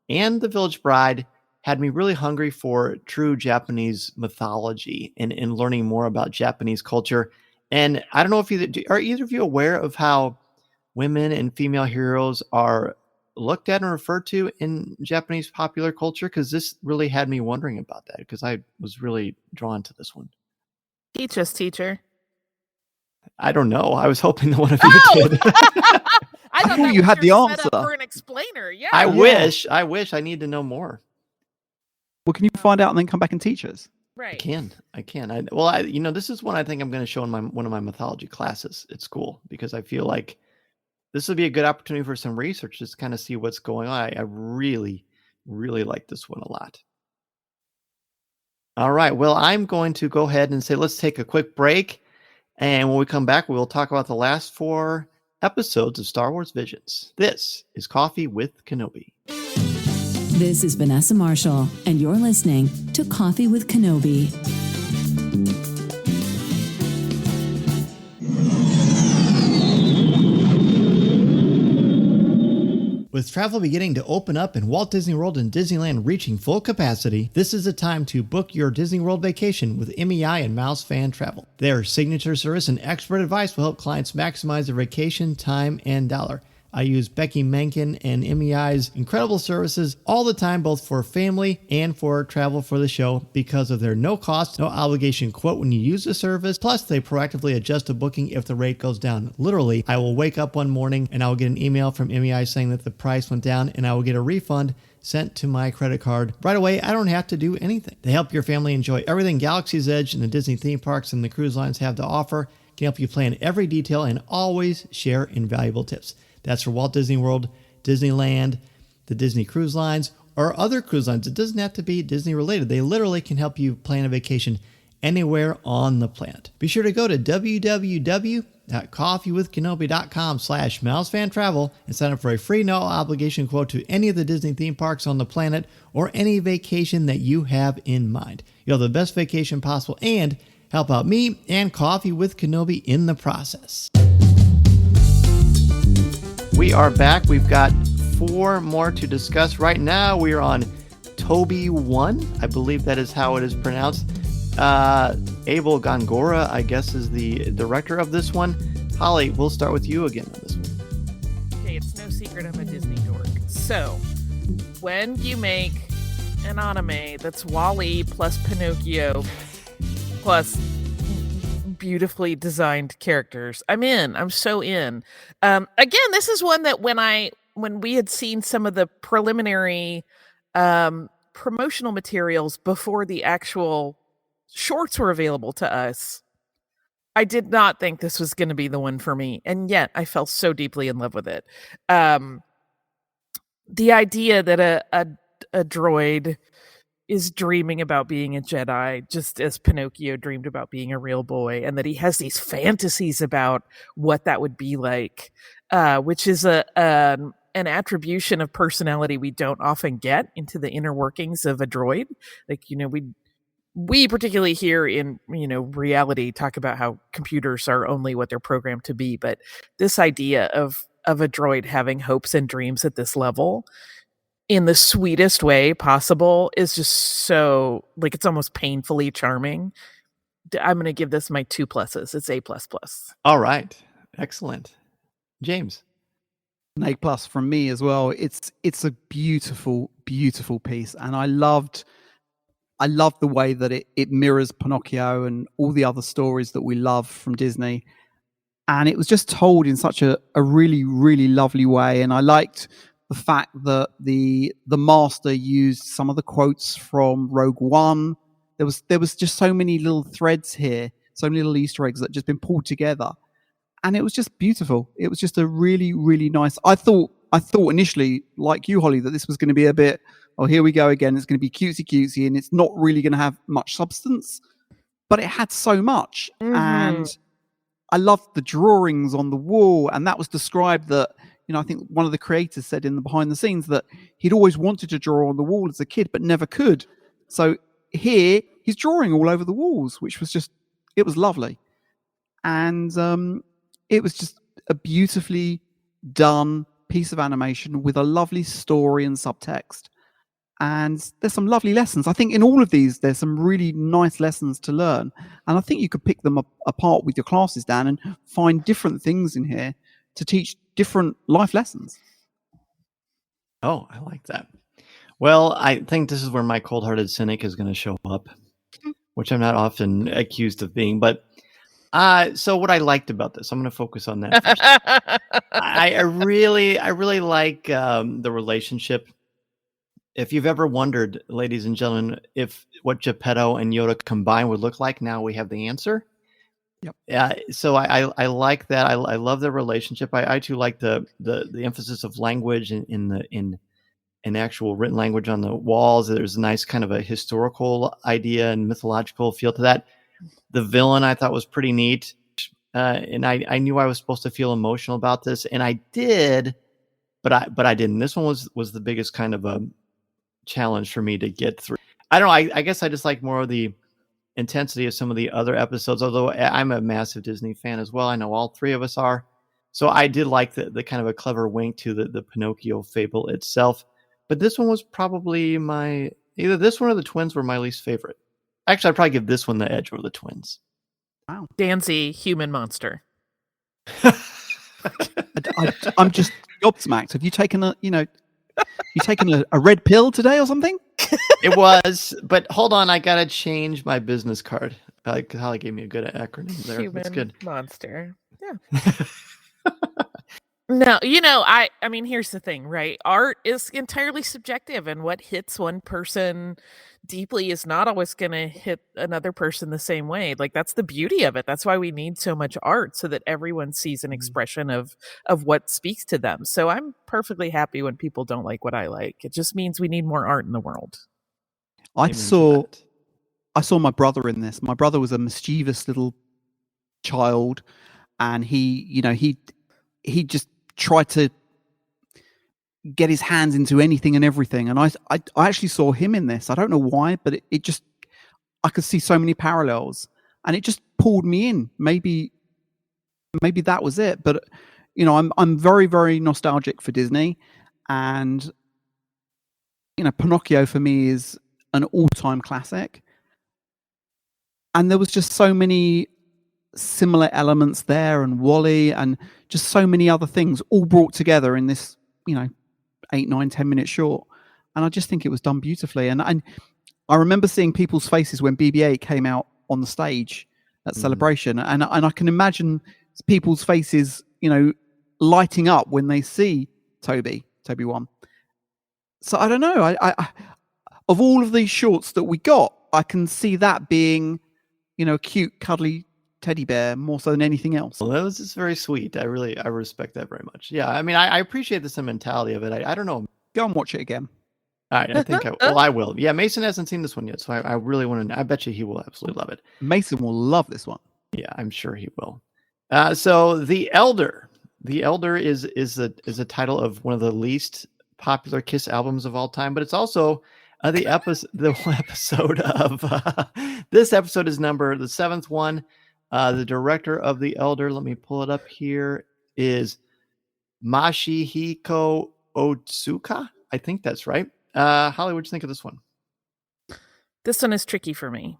and The Village Bride had me really hungry for true Japanese mythology and learning more about Japanese culture. And I don't know if are either of you aware of how women and female heroes are looked at and referred to in Japanese popular culture? Because this really had me wondering about that, because I was really drawn to this one. Teach us, teacher. I don't know. I was hoping that one of you did. I thought you had the answer for an explainer. Yeah. I wish. I need to know more. Well, can you find out and then come back and teach us? Right. I can. This is one I think I'm going to show in one of my mythology classes at school, because I feel like this would be a good opportunity for some research, just kind of see what's going on. I really, really like this one a lot. All right. Well, I'm going to go ahead and say, let's take a quick break. And when we come back, we'll talk about the last 4 episodes of Star Wars Visions. This is Coffee with Kenobi. This is Vanessa Marshall, and you're listening to Coffee with Kenobi. With travel beginning to open up and Walt Disney World and Disneyland reaching full capacity, this is the time to book your Disney World vacation with MEI and Mouse Fan Travel. Their signature service and expert advice will help clients maximize their vacation, time, and dollar. I use Becky Menken and MEI's incredible services all the time, both for family and for travel for the show, because of their no cost, no obligation quote when you use the service. Plus, they proactively adjust a booking if the rate goes down. Literally, I will wake up one morning and I will get an email from MEI saying that the price went down, and I will get a refund sent to my credit card right away. I don't have to do anything. They help your family enjoy everything Galaxy's Edge and the Disney theme parks and the cruise lines have to offer, can help you plan every detail, and always share invaluable tips. That's for Walt Disney World, Disneyland, the Disney Cruise Lines, or other cruise lines. It doesn't have to be Disney related. They literally can help you plan a vacation anywhere on the planet. Be sure to go to www.coffeewithkenobi.com/mousefantravel and sign up for a free no obligation quote to any of the Disney theme parks on the planet or any vacation that you have in mind. You'll have the best vacation possible and help out me and Coffee with Kenobi in the process. We are back. We've got 4 more to discuss. Right now, we are on Toby 1. I believe that is how it is pronounced. Abel Gongora, I guess, is the director of this one. Holly, we'll start with you again on this one. Okay, it's no secret I'm a Disney dork. So, when you make an anime that's WALL-E plus Pinocchio plus beautifully designed characters, I'm in. I'm so in. Again, this is one that when we had seen some of the preliminary promotional materials before the actual shorts were available to us, I did not think this was going to be the one for me, and yet I fell so deeply in love with it. The idea that a droid is dreaming about being a Jedi, just as Pinocchio dreamed about being a real boy, and that he has these fantasies about what that would be like, which is an attribution of personality we don't often get into the inner workings of a droid. Like, we particularly here in, reality talk about how computers are only what they're programmed to be, but this idea of a droid having hopes and dreams at this level in the sweetest way possible is just so, like, it's almost painfully charming. I'm going to give this my 2 pluses. It's A++. All right. Excellent. James. An A+ from me as well. It's a beautiful, beautiful piece. And I loved the way that it mirrors Pinocchio and all the other stories that we love from Disney. And it was just told in such a really, really lovely way. And I liked the fact that the master used some of the quotes from Rogue One. There was just so many little threads here, so many little Easter eggs that just been pulled together. And it was just beautiful. It was just a really, really nice. I thought initially, like you, Holly, that this was going to be a bit, oh, here we go again. It's going to be cutesy, and it's not really going to have much substance. But it had so much. Mm-hmm. And I loved the drawings on the wall. And that was described that, I think one of the creators said in the behind the scenes that he'd always wanted to draw on the wall as a kid, but never could. So here he's drawing all over the walls, which was it was lovely. And it was just a beautifully done piece of animation with a lovely story and subtext. And there's some lovely lessons. I think in all of these, there's some really nice lessons to learn. And I think you could pick them apart with your classes, Dan, and find different things in here to teach different life lessons. Oh, I like that. Well, I think this is where my cold-hearted cynic is going to show up, which I'm not often accused of being. But so what I liked about this, I'm going to focus on that first. I really like the relationship. If you've ever wondered, ladies and gentlemen, if what Geppetto and Yoda combined would look like, now we have the answer. Yep. So I like that. I love the relationship. I too like the emphasis of language in actual written language on the walls. There's a nice kind of a historical idea and mythological feel to that. The villain I thought was pretty neat, and I knew I was supposed to feel emotional about this, and I did, but I didn't. This one was the biggest kind of a challenge for me to get through. I don't know. I guess I just like more of the intensity of some of the other episodes, although I'm a massive Disney fan as well. I know all 3 of us are. So I did like the kind of a clever wink to the Pinocchio fable itself. But this one was probably either this one or the twins were my least favorite. Actually, I'd probably give this one the edge over the twins. Wow. Danzy, human monster. I'm just gobsmacked. Have you taken a red pill today or something? It was, but hold on, I gotta change my business card. Holly gave me a good acronym there. Human That's good. monster. Yeah. No, I mean, here's the thing, right? Art is entirely subjective, and what hits one person deeply is not always going to hit another person the same way. Like, that's the beauty of it. That's why we need so much art, so that everyone sees an expression of what speaks to them. So I'm perfectly happy when people don't like what I like. It just means we need more art in the world. I saw my brother in this. My brother was a mischievous little child, and he just tried to get his hands into anything and everything. And I actually saw him in this. I don't know why, but it just, I could see so many parallels, and it just pulled me in. Maybe that was it. But I'm very, very nostalgic for Disney, and Pinocchio for me is an all-time classic. And there was just so many similar elements there, and Wally, and just so many other things all brought together in this 8, 9, 10 minute short. And I just think it was done beautifully. And I remember seeing people's faces when BB-8 came out on the stage at Celebration, and I can imagine people's faces lighting up when they see Toby 1. So I don't know, I of all of these shorts that we got, I can see that being a cute cuddly teddy bear more so than anything else. Well, that was just very sweet. I respect that very much. Yeah, I mean, I appreciate the sentimentality of it. I don't know. Go and watch it again. All right, I think I will. Yeah, Mason hasn't seen this one yet, so I really want to. I bet you he will absolutely love it. Mason will love this one. Yeah, I'm sure he will. So The Elder is a title of one of the least popular Kiss albums of all time, but it's also the episode of this episode is the 7th one. The director of The Elder, let me pull it up here, is Mashihiko Otsuka. I think that's right. Holly, what'd you think of this one? This one is tricky for me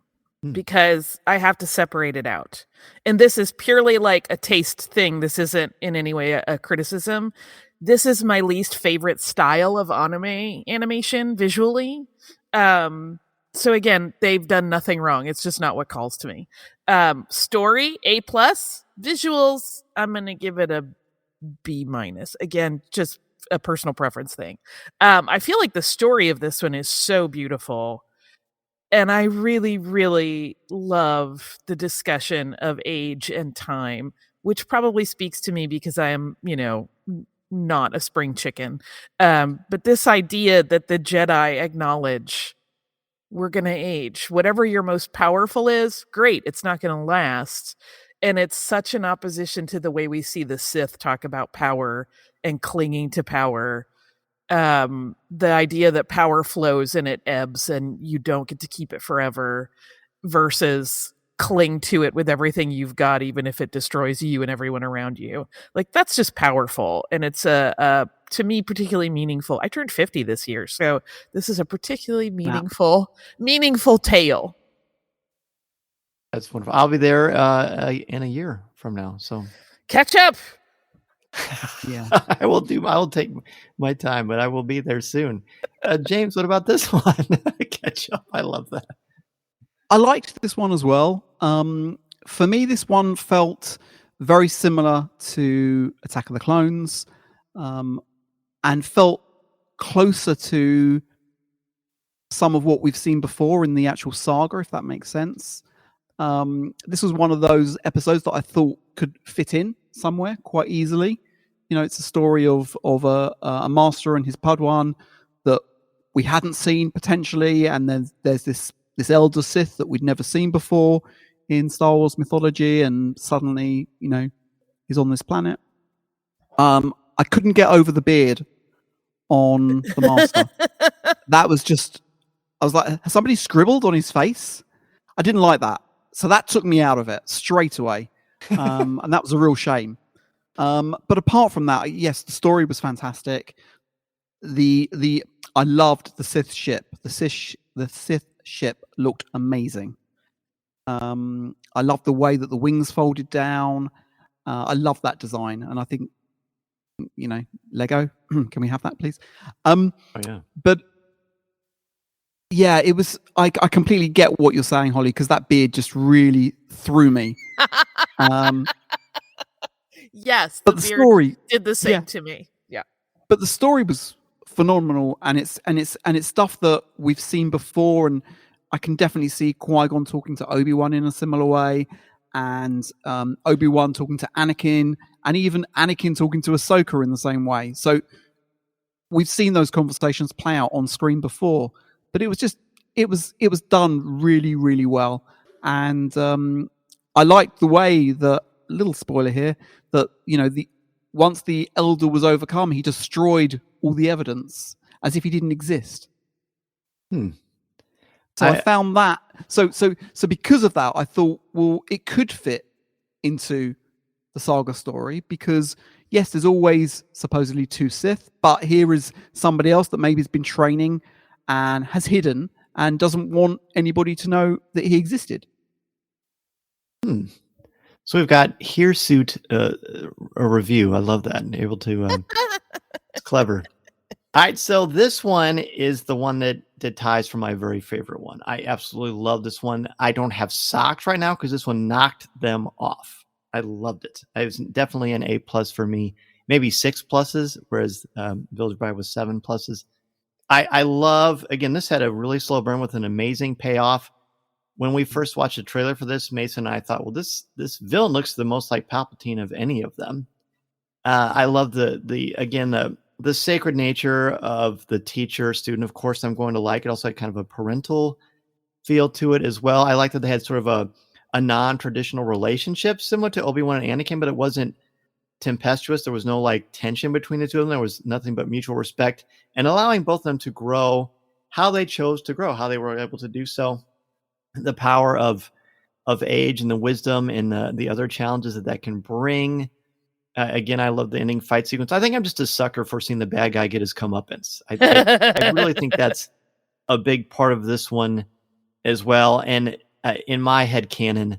because I have to separate it out. And this is purely like a taste thing. This isn't in any way a criticism. This is my least favorite style of anime animation visually. So again, they've done nothing wrong. It's just not what calls to me. Story, A+. Visuals, I'm going to give it a B-. Again, just a personal preference thing. I feel like the story of this one is so beautiful. And I really, really love the discussion of age and time, which probably speaks to me because I am, not a spring chicken. But this idea that the Jedi acknowledge we're going to age. Whatever your most powerful is, great. It's not going to last. And it's such an opposition to the way we see the Sith talk about power and clinging to power. The idea that power flows and it ebbs and you don't get to keep it forever versus cling to it with everything you've got, even if it destroys you and everyone around you. Like, that's just powerful. And it's to me, particularly meaningful. I turned 50 this year, so this is a particularly meaningful tale. That's wonderful. I'll be there in a year from now, so catch up. Yeah, I'll take my time, but I will be there soon. James, what about this one? Catch up. I love that. I liked this one as well. For me, this one felt very similar to Attack of the Clones, and felt closer to some of what we've seen before in the actual saga, if that makes sense. This was one of those episodes that I thought could fit in somewhere quite easily. It's a story of a master and his Padawan that we hadn't seen potentially, and then there's this elder Sith that we'd never seen before in Star Wars mythology, and suddenly, he's on this planet. I couldn't get over the beard on the master. That was just, I was like, has somebody scribbled on his face? I didn't like that. So that took me out of it straight away. And that was a real shame. But apart from that, yes, the story was fantastic. I loved the Sith ship. The Sith ship looked amazing. I loved the way that the wings folded down. I love that design, and I think, Lego. Can we have that, please? Oh yeah. But yeah, it was. I completely get what you're saying, Holly, because that beard just really threw me. Yes, but the beard story did the same yeah. to me. Yeah. But the story was phenomenal, and it's stuff that we've seen before, and I can definitely see Qui-Gon talking to Obi-Wan in a similar way, and Obi-Wan talking to Anakin, and even Anakin talking to Ahsoka in the same way. So we've seen those conversations play out on screen before, but it was done really, really well. And I liked the way that, little spoiler here, that once the Elder was overcome, he destroyed all the evidence as if he didn't exist. So I found that so because of that, I thought, well, it could fit into the saga story, because yes, there's always supposedly two Sith, but here is somebody else that maybe has been training and has hidden and doesn't want anybody to know that he existed. So we've got Hirsute, a review. I love that. Able to, it's clever. All right, so this one is the one that ties for my very favorite one. I absolutely love this one. I don't have socks right now because this one knocked them off. I loved it. It was definitely an A+ for me, maybe 6 pluses, whereas Village Bride was 7 pluses. I love, again, this had a really slow burn with an amazing payoff. When we first watched the trailer for this, Mason and I thought, well, this villain looks the most like Palpatine of any of them. I love the sacred nature of the teacher student. Of course, I'm going to like it. Also had kind of a parental feel to it as well. I like that they had sort of a non-traditional relationship similar to Obi-Wan and Anakin, but it wasn't tempestuous. There was no like tension between the two of them. There was nothing but mutual respect and allowing both of them to grow how they chose to grow, how they were able to do so. The power of age and the wisdom and the other challenges that can bring. Again, I love the ending fight sequence. I think I'm just a sucker for seeing the bad guy get his comeuppance. I really think that's a big part of this one as well. And in my head canon,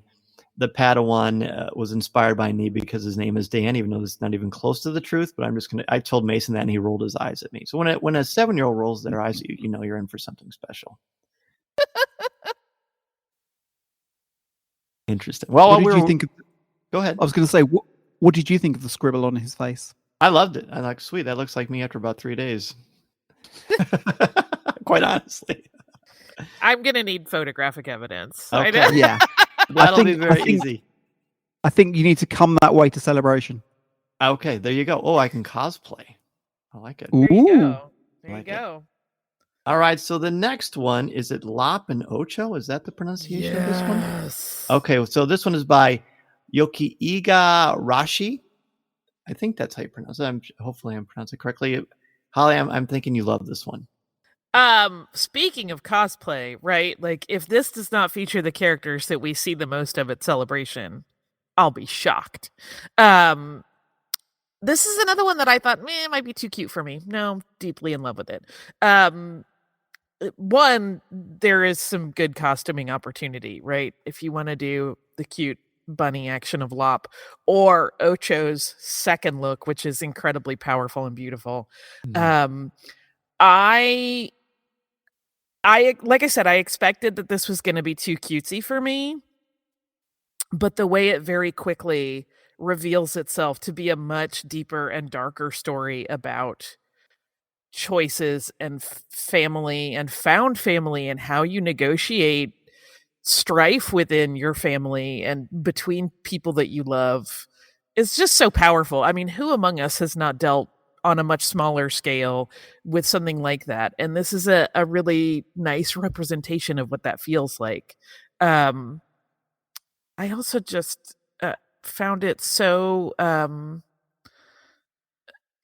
the Padawan was inspired by me because his name is Dan, even though it's not even close to the truth. But I told Mason that, and he rolled his eyes at me. So when a 7-year-old rolls their eyes at you, you know you're in for something special. Interesting. Well, what did you think? Go ahead. I was going to say, what did you think of the scribble on his face? I loved it. I like, sweet. That looks like me after about 3 days. Quite honestly. I'm going to need photographic evidence. Okay. Yeah. That'll be very easy. I think you need to come that way to Celebration. Okay, there you go. Oh, I can cosplay. I like it. There you go. There you go. All right, so the next one, is it Lop and Ocho? Is that the pronunciation of this one? Yes. Okay, so this one is by Yoki-Iga Rashi. I think that's how you pronounce it. Hopefully I'm pronouncing it correctly. Holly, I'm thinking you love this one. Speaking of cosplay, right? Like, if this does not feature the characters that we see the most of at Celebration, I'll be shocked. This is another one that I thought, it might be too cute for me. No, I'm deeply in love with it. One, there is some good costuming opportunity, right? If you want to do the cute bunny action of Lop, or Ocho's second look, which is incredibly powerful and beautiful. I like I said, I expected that this was going to be too cutesy for me, but the way it very quickly reveals itself to be a much deeper and darker story about choices and family and found family and how you negotiate strife within your family and between people that you love is just so powerful. I mean, who among us has not dealt on a much smaller scale with something like that? And this is a really nice representation of what that feels like. I also just found it so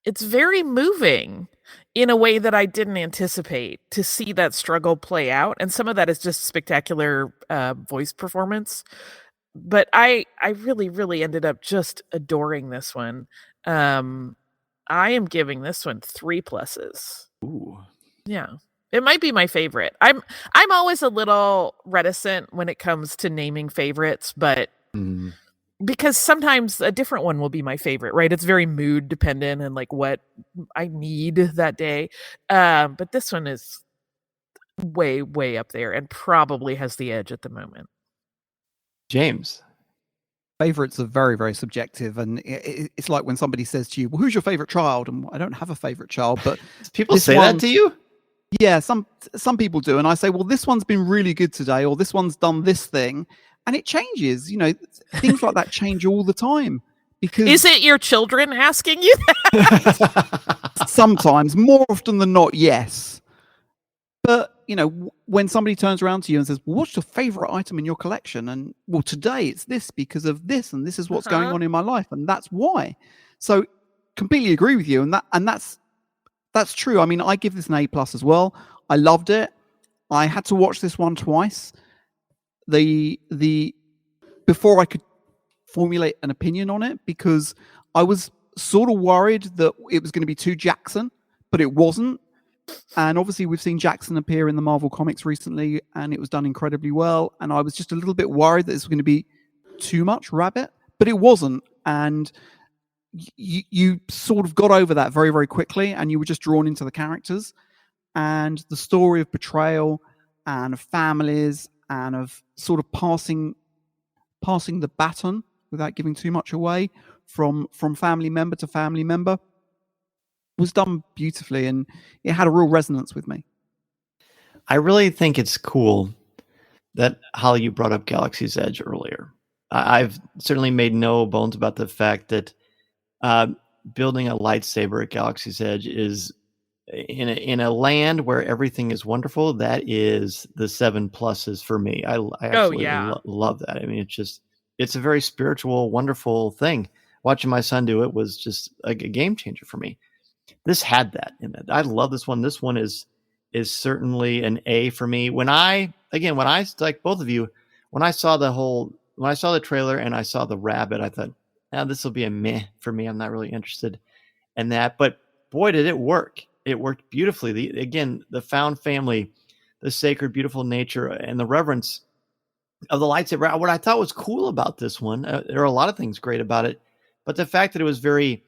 it's very moving in a way that I didn't anticipate, to see that struggle play out. And some of that is just spectacular voice performance. but I really, really ended up just adoring this one. I am giving this one 3 pluses. Ooh. Yeah. It might be my favorite. I'm always a little reticent when it comes to naming favorites, but because sometimes a different one will be my favorite, right? It's very mood dependent and like what I need that day. But this one is way, way up there and probably has the edge at the moment. James. Favorites are very, very subjective, and it's like when somebody says to you, "Well, who's your favorite child?" And I don't have a favorite child, but People say that to you? Yeah, some people do, and I say, "Well, this one's been really good today," or "This one's done this thing," and it changes. You know, things like that change all the time. Because Is it your children asking you that? sometimes, more often than not, yes. But you know, when somebody turns around to you and says, well, "What's your favorite item in your collection?" and well, today it's this because of this, and this is what's going on in my life, and that's why. So, completely agree with you, and that's true. I mean, I give this an A+ as well. I loved it. I had to watch this one twice. The before I could formulate an opinion on it, because I was sort of worried that it was going to be too Jackson, but it wasn't. And obviously we've seen Jackson appear in the Marvel comics recently, and it was done incredibly well. And I was just a little bit worried that this was going to be too much Rabbit, but it wasn't. And you sort of got over that very, very quickly, and you were just drawn into the characters and the story of betrayal and of families and of sort of passing the baton without giving too much away from family member to family member was done beautifully, and it had a real resonance with me. I really think it's cool that, Holly, you brought up Galaxy's Edge earlier. I've certainly made no bones about the fact that building a lightsaber at Galaxy's Edge is in a land where everything is wonderful. That is the 7 pluses for me. I absolutely love that. I mean, it's a very spiritual, wonderful thing. Watching my son do it was just a game changer for me. This had that in it. I love this one. This one is certainly an A for me. When I like both of you, when I saw the trailer and I saw the rabbit, I thought, this will be a meh for me. I'm not really interested in that. But boy, did it work. It worked beautifully. The found family, the sacred, beautiful nature, and the reverence of the lightsaber. What I thought was cool about this one, there are a lot of things great about it, but the fact that it was very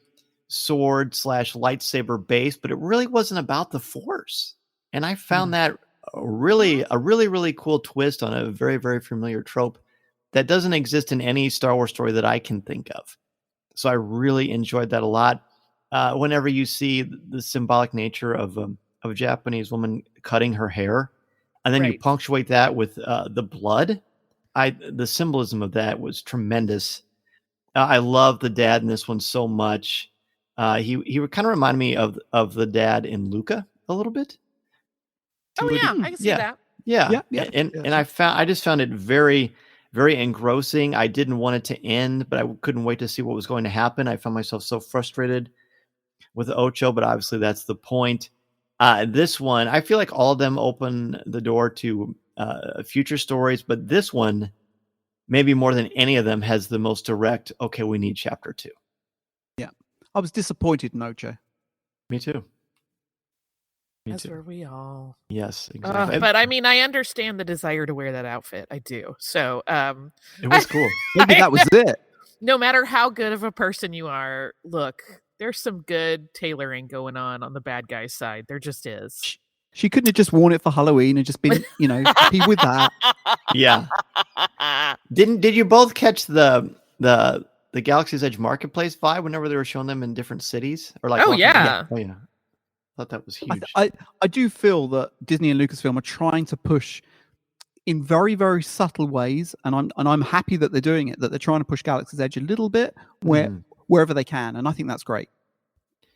sword / lightsaber based, but it really wasn't about the Force. And I found that a really, really cool twist on a very, very familiar trope that doesn't exist in any Star Wars story that I can think of. So I really enjoyed that a lot. Whenever you see the symbolic nature of a Japanese woman cutting her hair, and then you punctuate that with the blood, the symbolism of that was tremendous. I love the dad in this one so much. He would kind of remind me of the dad in Luca a little bit. Oh yeah, I can see that. Yeah. And I just found it very, very engrossing. I didn't want it to end, but I couldn't wait to see what was going to happen. I found myself so frustrated with Ocho, but obviously that's the point. This one, I feel like all of them open the door to future stories, but this one, maybe more than any of them, has the most direct, okay, we need chapter 2. Yeah. I was disappointed in Ocho. Me too. As were we all. Yes, exactly. But I mean, I understand the desire to wear that outfit. I do. So it was cool. Maybe that was it. No matter how good of a person you are, look, there's some good tailoring going on the bad guy's side. There just is. She couldn't have just worn it for Halloween and just been, happy with that. Yeah. Did you both catch the Galaxy's Edge Marketplace vibe whenever they were showing them in different cities? Or like, oh yeah. Oh yeah. I thought that was huge. I do feel that Disney and Lucasfilm are trying to push in very, very subtle ways, and I'm happy that they're doing it. That they're trying to push Galaxy's Edge a little bit wherever they can, and I think that's great.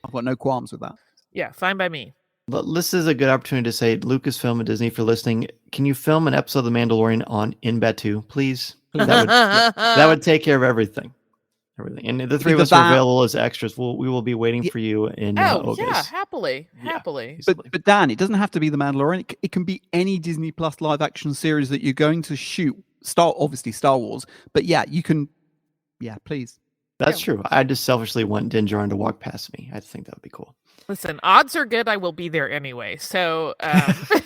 I've got no qualms with that. Yeah, fine by me. But this is a good opportunity to say, Lucasfilm and Disney, for listening, can you film an episode of The Mandalorian in Batuu, please? That would take care of everything. And the three of us are available as extras. We will be waiting for you in August. Yeah, happily. But Dan, it doesn't have to be The Mandalorian. It can be any Disney Plus live action series that you're going to shoot obviously Star Wars, but yeah, you can. Yeah, please. That's true. I just selfishly want Din Djarin to walk past me. I think that would be cool. Listen, odds are good I will be there anyway. So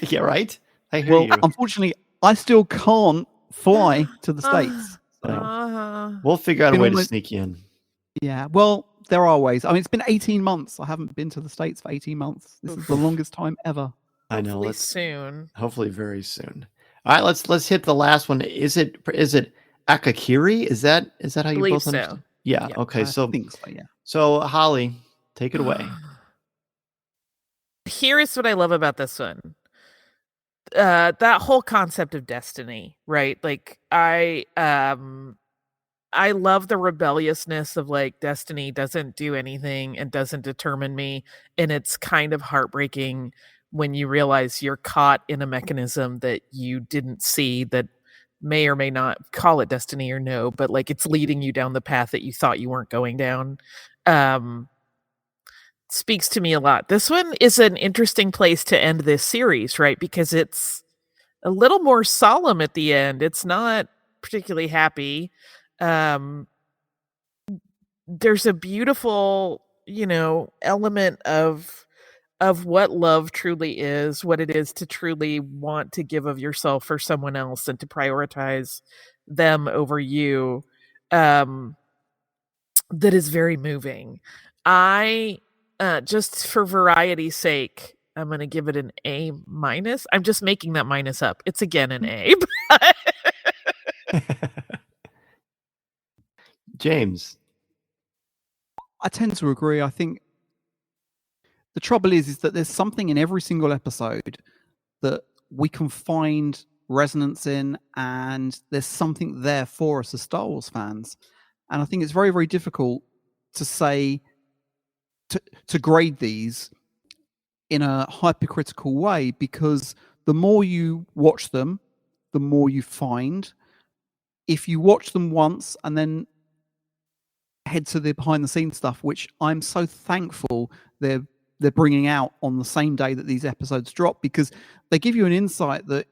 Yeah, right. I hear Well, you. unfortunately, I still can't fly to the States. So. We'll figure out a Been way almost- to sneak you in. Yeah, well, there are ways. I mean, it's been 18 months. I haven't been to the States for 18 months. This is the longest time ever. I know. hopefully soon. Hopefully very soon. All right, let's hit the last one. Is it Akakiri? Is that how you Believe both so. understand? Yeah. Yeah, Okay. I So think so, yeah. so Holly, take it away. Here is what I love about this one. That whole concept of destiny, right? Like I love the rebelliousness of like destiny doesn't do anything and doesn't determine me. And it's kind of heartbreaking when you realize you're caught in a mechanism that you didn't see that may or may not call it destiny or no, but like it's leading you down the path that you thought you weren't going down. Speaks to me a lot. This one is an interesting place to end this series, right? Because it's a little more solemn at the end. It's not particularly happy. There's a beautiful, element of what love truly is, what it is to truly want to give of yourself for someone else and to prioritize them over you. That is very moving. I just for variety's sake, I'm going to give it an A-. I'm just making that minus up. It's again an A. James. I tend to agree. I think the trouble is that there's something in every single episode that we can find resonance in, and there's something there for us as Star Wars fans. And I think it's very, very difficult to say, to grade these in a hypercritical way, because the more you watch them, the more you find. If you watch them once and then head to the behind the scenes stuff, which I'm so thankful they're bringing out on the same day that these episodes drop, because they give you an insight that,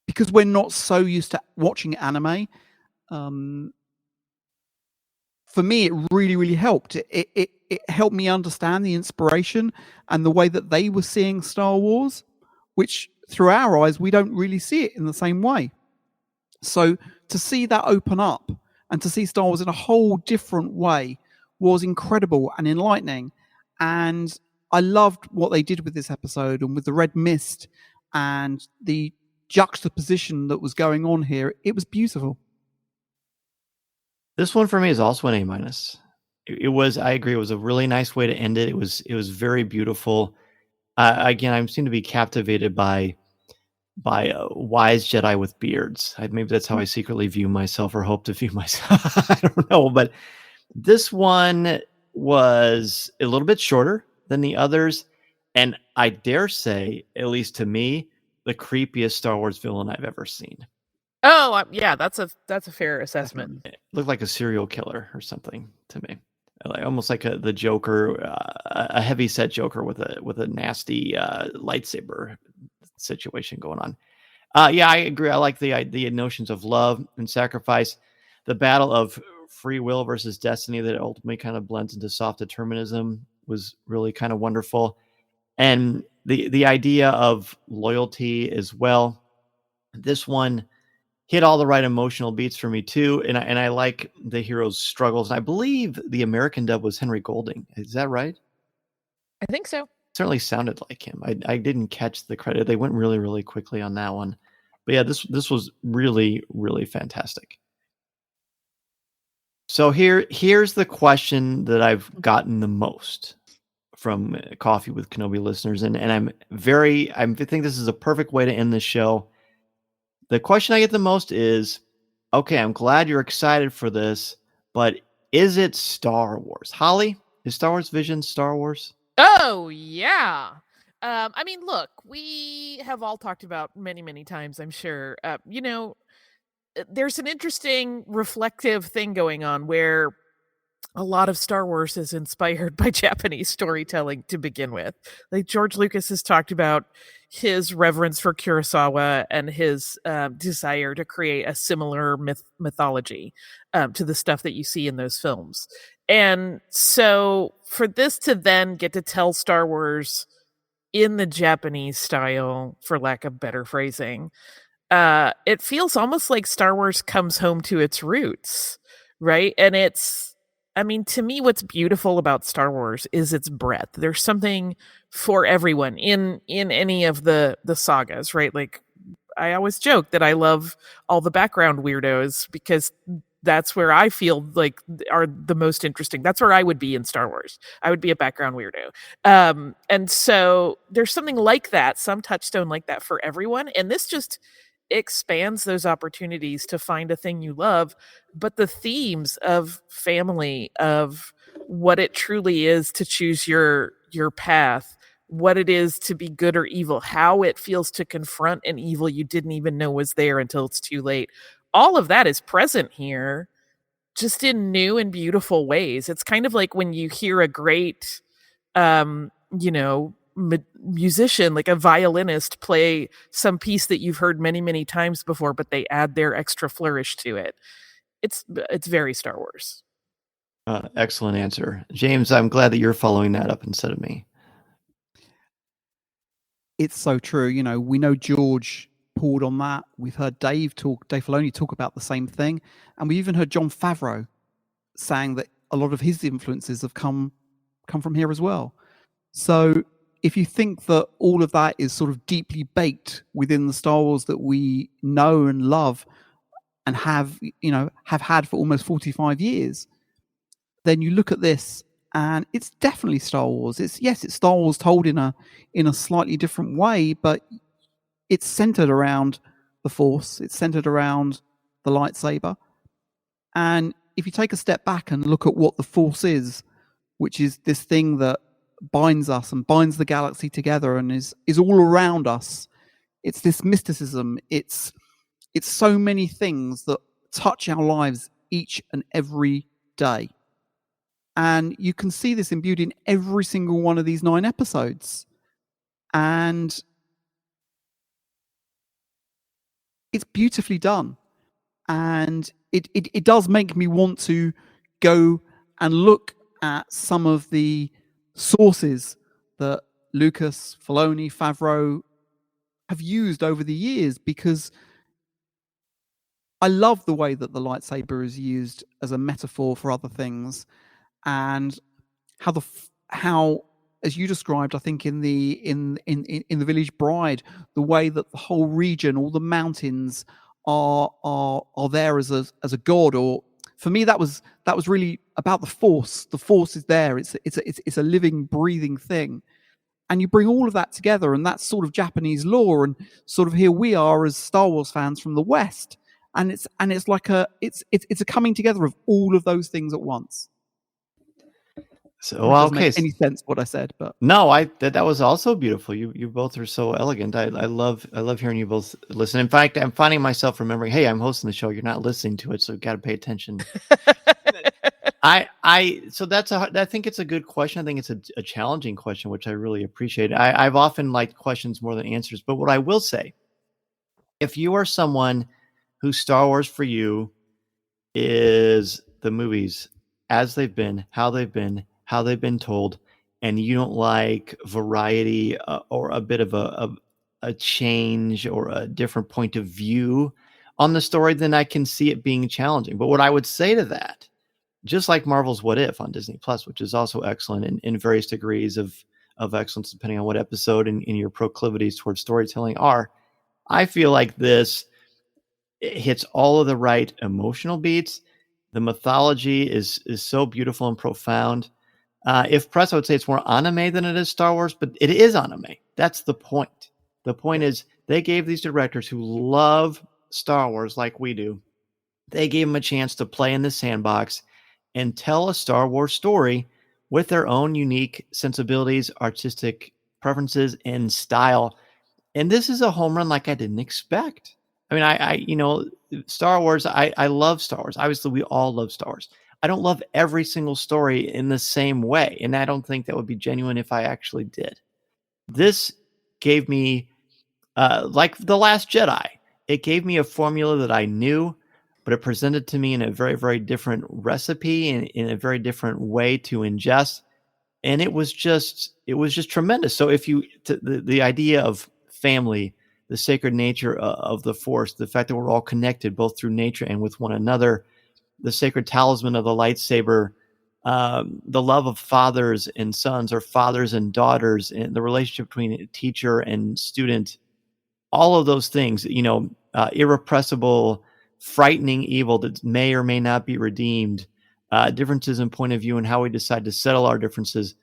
because we're not so used to watching anime, for me it really, really helped. It helped me understand the inspiration and the way that they were seeing Star Wars, which through our eyes we don't really see it in the same way. So to see that open up and to see Star Wars in a whole different way was incredible and enlightening. And I loved what they did with this episode, and with the red mist and the juxtaposition that was going on here. It was beautiful. This one for me is also an A-. It was, I agree, it was a really nice way to end it. It was very beautiful. Again, I seem to be captivated by wise Jedi with beards. Maybe that's how I secretly view myself, or hope to view myself. I don't know, but this one was a little bit shorter than the others, and I dare say, at least to me, the creepiest Star Wars villain I've ever seen. Oh, yeah, that's a fair assessment. It looked like a serial killer or something to me, almost like the Joker, a heavy set Joker with a nasty lightsaber situation going on. Yeah, I agree. I like the notions of love and sacrifice, the battle of free will versus destiny that ultimately kind of blends into soft determinism was really kind of wonderful, and the idea of loyalty as well. This one hit all the right emotional beats for me too, and I like the hero's struggles. And I believe the American dub was Henry Golding. Is that right? I think so. Certainly sounded like him. I didn't catch the credit. They went really, really quickly on that one. But yeah, this was really, really fantastic. So here's the question that I've gotten the most from Coffee with Kenobi listeners, and I think this is a perfect way to end the show. The question I get the most is, okay, I'm glad you're excited for this, but is it Star Wars? Holly, is Star Wars Vision Star Wars? Oh, yeah. I mean, look, we have all talked about many, many times, I'm sure. There's an interesting reflective thing going on where a lot of Star Wars is inspired by Japanese storytelling to begin with. Like George Lucas has talked about, his reverence for Kurosawa and his desire to create a similar mythology to the stuff that you see in those films. And so for this to then get to tell Star Wars in the Japanese style, for lack of better phrasing, it feels almost like Star Wars comes home to its roots, right? And I mean, to me, what's beautiful about Star Wars is its breadth. There's something for everyone in any of the sagas, right? Like, I always joke that I love all the background weirdos because that's where I feel like are the most interesting. That's where I would be in Star Wars. I would be a background weirdo. And so there's something like that, some touchstone like that for everyone. And this just expands those opportunities to find a thing you love. But the themes of family, of what it truly is to choose your path, what it is to be good or evil, how it feels to confront an evil you didn't even know was there until it's too late. All of that is present here, just in new and beautiful ways. It's kind of like when you hear a great, musician, like a violinist, play some piece that you've heard many, many times before, but they add their extra flourish to it. It's very Star Wars. Excellent answer. James, I'm glad that you're following that up instead of me. It's so true. We know George pulled on that. We've heard Dave Filoni talk about the same thing. And we even heard Jon Favreau saying that a lot of his influences have come from here as well. So if you think that all of that is sort of deeply baked within the Star Wars that we know and love and have had for almost 45 years, then you look at this and it's definitely Star Wars. It's Star Wars told in a slightly different way, but it's centered around the Force. It's centered around the lightsaber. And if you take a step back and look at what the Force is, which is this thing that binds us and binds the galaxy together and is all around us, it's this mysticism. It's so many things that touch our lives each and every day. And you can see this imbued in every single one of these 9 episodes. And it's beautifully done. And it does make me want to go and look at some of the sources that Lucas, Filoni, Favreau have used over the years, because I love the way that the lightsaber is used as a metaphor for other things, and how as you described, I think in the Village Bride, the way that the whole region, all the mountains are there as a god, or for me that was really about the Force. The Force is there. It's a living, breathing thing, and you bring all of that together, and that's sort of Japanese lore, and sort of here we are as Star Wars fans from the West, and it's like it's a coming together of all of those things at once. So doesn't make any sense what I said, but no, that was also beautiful. You both are so elegant. I love hearing you both listen. In fact, I'm finding myself remembering, hey, I'm hosting the show. You're not listening to it, so you've got to pay attention. So I think it's a good question. I think it's a challenging question, which I really appreciate. I've often liked questions more than answers, but what I will say, if you are someone who Star Wars for you is the movies as they've been, how they've been told, and you don't like variety or a bit of a change or a different point of view on the story, then I can see it being challenging. But what I would say to that, just like Marvel's What If on Disney Plus, which is also excellent in various degrees of excellence, depending on what episode and your proclivities towards storytelling are, I feel like this hits all of the right emotional beats. The mythology is so beautiful and profound. If press, I would say it's more anime than it is Star Wars, but it is anime. That's the point. The point is they gave these directors who love Star Wars like we do, they gave them a chance to play in the sandbox and tell a Star Wars story with their own unique sensibilities, artistic preferences, and style. And this is a home run like I didn't expect. I mean, Star Wars, I love Star Wars. Obviously, we all love Star Wars. I don't love every single story in the same way, and I don't think that would be genuine if I actually did. This gave me like The Last Jedi. It gave me a formula that I knew, but it presented to me in a very, very different recipe and in a very different way to ingest. And it was just tremendous. So if you, the idea of family, the sacred nature of the Force, the fact that we're all connected both through nature and with one another, the sacred talisman of the lightsaber, the love of fathers and sons or fathers and daughters, and the relationship between teacher and student, all of those things, irrepressible, frightening evil that may or may not be redeemed, differences in point of view and how we decide to settle our differences.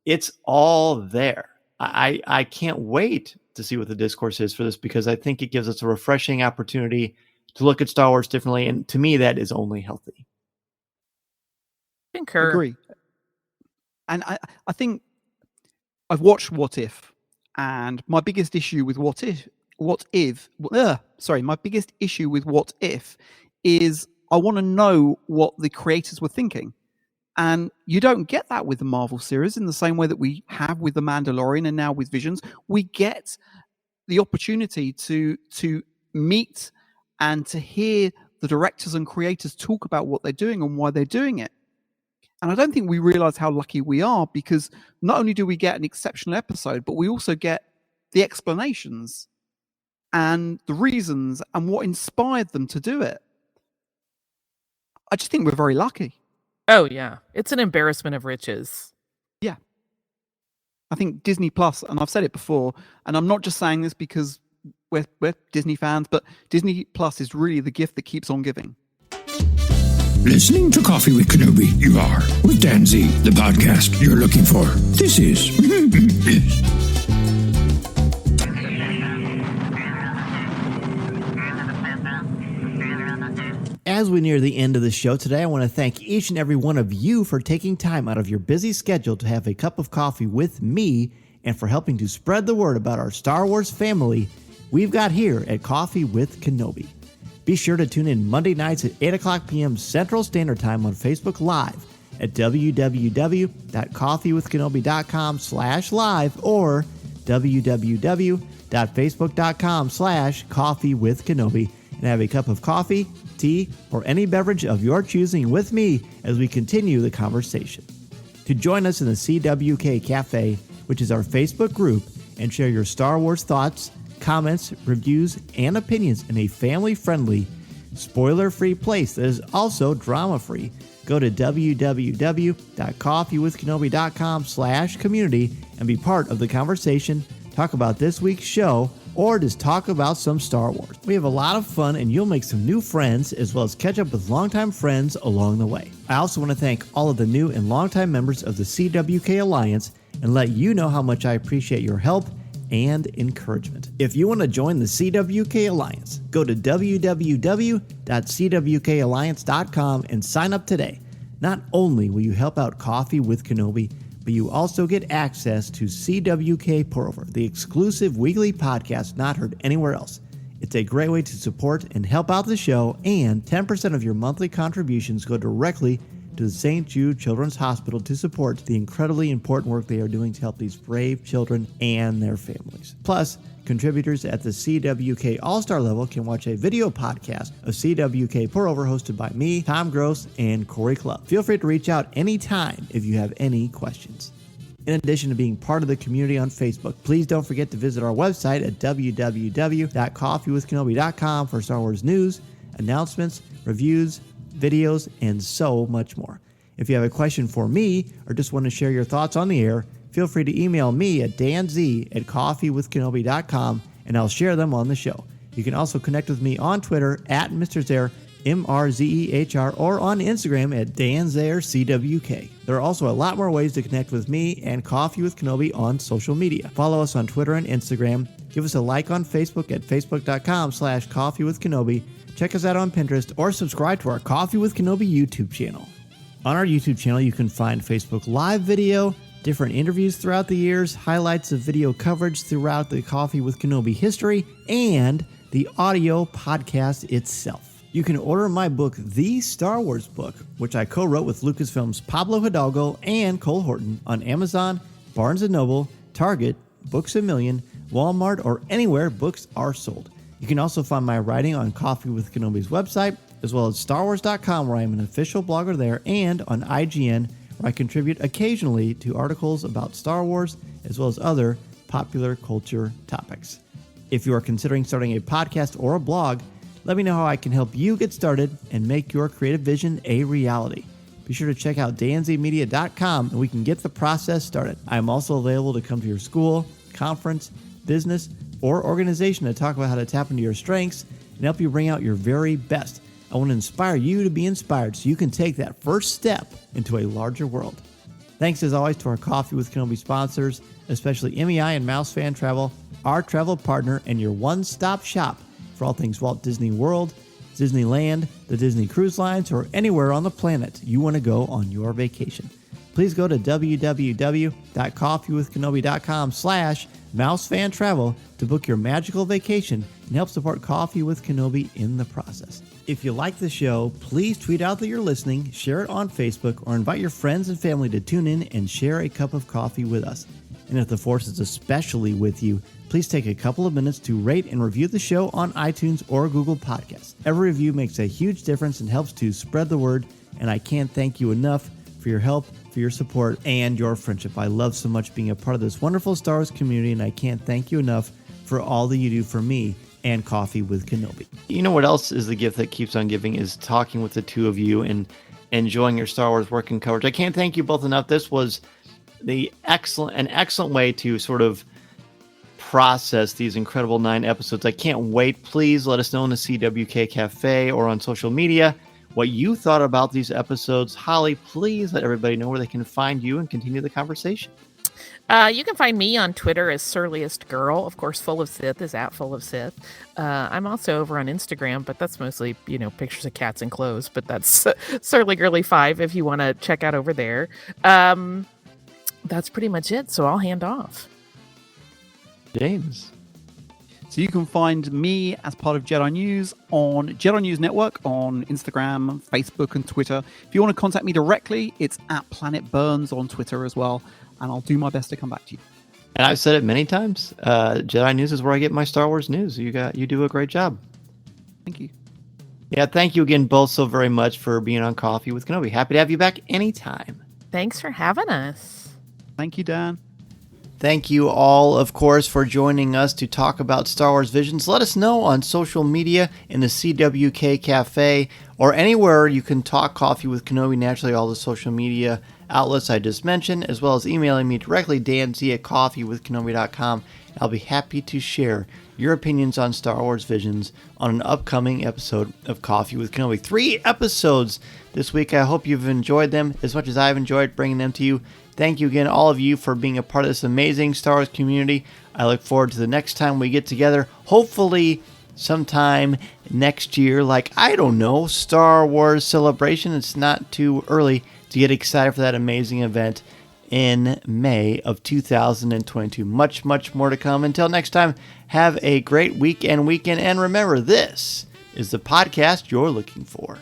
It's all there. I can't wait to see what the discourse is for this, because I think it gives us a refreshing opportunity to look at Star Wars differently. And to me, that is only healthy. Concur. Agree. And I think I've watched What If, and my biggest issue with my biggest issue with What If is I want to know what the creators were thinking. And you don't get that with the Marvel series in the same way that we have with The Mandalorian and now with Visions. We get the opportunity to meet and to hear the directors and creators talk about what they're doing and why they're doing it. And I don't think we realize how lucky we are, because not only do we get an exceptional episode, but we also get the explanations and the reasons and what inspired them to do it. I just think we're very lucky. Oh, yeah. It's an embarrassment of riches. Yeah. I think Disney Plus, and I've said it before, and I'm not just saying this because we're Disney fans, but Disney Plus is really the gift that keeps on giving. Listening to Coffee with Kenobi, you are, with Dan Z, the podcast you're looking for. This is... As we near the end of the show today, I want to thank each and every one of you for taking time out of your busy schedule to have a cup of coffee with me and for helping to spread the word about our Star Wars family we've got here at Coffee with Kenobi. Be sure to tune in Monday nights at 8 o'clock p.m. Central Standard Time on Facebook Live at www.coffeewithkenobi.com/live or www.facebook.com/coffeewithkenobi and have a cup of coffee, tea, or any beverage of your choosing with me as we continue the conversation. To join us in the CWK Cafe, which is our Facebook group, and share your Star Wars thoughts, comments, reviews, and opinions in a family-friendly, spoiler-free place that is also drama-free, go to www.coffeewithkenobi.com/community and be part of the conversation, talk about this week's show, or just talk about some Star Wars. We have a lot of fun, and you'll make some new friends as well as catch up with longtime friends along the way. I also want to thank all of the new and longtime members of the CWK Alliance and let you know how much I appreciate your help and encouragement. If you want to join the CWK Alliance, go to www.cwkalliance.com and sign up today. Not only will you help out Coffee with Kenobi, but you also get access to CWK Pour-Over, the exclusive weekly podcast not heard anywhere else. It's a great way to support and help out the show, and 10% of your monthly contributions go directly to the St. Jude Children's Hospital to support the incredibly important work they are doing to help these brave children and their families. Plus, contributors at the CWK All-Star level can watch a video podcast of CWK Pour-Over hosted by me, Tom Gross, and Corey Clubb. Feel free to reach out anytime if you have any questions. In addition to being part of the community on Facebook, please don't forget to visit our website at www.coffeewithkenobi.com for Star Wars news, announcements, reviews, videos, and so much more. If you have a question for me or just want to share your thoughts on the air, feel free to email me at danz@coffeewithkenobi.com and I'll share them on the show. You can also connect with me on Twitter at Mr. Zaire, MRZEHR, or on Instagram at DanZareCWK. There are also a lot more ways to connect with me and Coffee with Kenobi on social media. Follow us on Twitter and Instagram. Give us a like on Facebook at facebook.com/coffeewithkenobi. Check us out on Pinterest or subscribe to our Coffee with Kenobi YouTube channel. On our YouTube channel, you can find Facebook Live video, different interviews throughout the years, highlights of video coverage throughout the Coffee with Kenobi history, and the audio podcast itself. You can order my book, The Star Wars Book, which I co-wrote with Lucasfilm's Pablo Hidalgo and Cole Horton, on Amazon, Barnes & Noble, Target, Books A Million, Walmart, or anywhere books are sold. You can also find my writing on Coffee with Kenobi's website, as well as StarWars.com, where I am an official blogger there, and on IGN, where I contribute occasionally to articles about Star Wars, as well as other popular culture topics. If you are considering starting a podcast or a blog, let me know how I can help you get started and make your creative vision a reality. Be sure to check out danzmedia.com and we can get the process started. I am also available to come to your school, conference, business, or organization to talk about how to tap into your strengths and help you bring out your very best. I want to inspire you to be inspired so you can take that first step into a larger world. Thanks as always to our Coffee with Kenobi sponsors, especially MEI and Mouse Fan Travel, our travel partner and your one-stop shop for all things Walt Disney World, Disneyland, the Disney Cruise Lines, or anywhere on the planet you want to go on your vacation. Please go to www.coffeewithkenobi.com/mousefantravel to book your magical vacation and help support Coffee with Kenobi in the process. If you like the show, please tweet out that you're listening, share it on Facebook, or invite your friends and family to tune in and share a cup of coffee with us. And if the Force is especially with you, please take a couple of minutes to rate and review the show on iTunes or Google Podcasts. Every review makes a huge difference and helps to spread the word, and I can't thank you enough for your help, for your support, and your friendship. I love so much being a part of this wonderful Star Wars community, and I can't thank you enough for all that you do for me and Coffee with Kenobi. You know what else is the gift that keeps on giving is talking with the two of you and enjoying your Star Wars work and coverage. I can't thank you both enough. This was an excellent way to sort of process these incredible 9 episodes. I can't wait. Please let us know in the CWK Cafe or on social media what you thought about these episodes. Holly, please let everybody know where they can find you and continue the conversation. You can find me on Twitter as Surliest Girl. Of course, Full of Sith is at Full of Sith. I'm also over on Instagram, but that's mostly, pictures of cats and clothes. But that's Surly Girly 5 if you want to check out over there. That's pretty much it. So I'll hand off. James. So you can find me as part of Jedi News on Jedi News Network on Instagram, Facebook, and Twitter. If you want to contact me directly, it's at Planet Burns on Twitter as well, and I'll do my best to come back to you. And I've said it many times. Jedi News is where I get my Star Wars news. You do a great job. Thank you. Yeah, thank you again both so very much for being on Coffee with Kenobi. Happy to have you back anytime. Thanks for having us. Thank you, Dan. Thank you all, of course, for joining us to talk about Star Wars Visions. Let us know on social media, in the CWK Cafe, or anywhere you can talk Coffee with Kenobi. Naturally, all the social media outlets I just mentioned, as well as emailing me directly, danz@coffeewithkenobi.com. I'll be happy to share your opinions on Star Wars Visions on an upcoming episode of Coffee with Kenobi. 3 episodes this week. I hope you've enjoyed them as much as I've enjoyed bringing them to you. Thank you again, all of you, for being a part of this amazing Star Wars community. I look forward to the next time we get together, hopefully sometime next year, like, I don't know, Star Wars Celebration. It's not too early to get excited for that amazing event in May of 2022. Much, much more to come. Until next time, have a great week and weekend. And remember, this is the podcast you're looking for.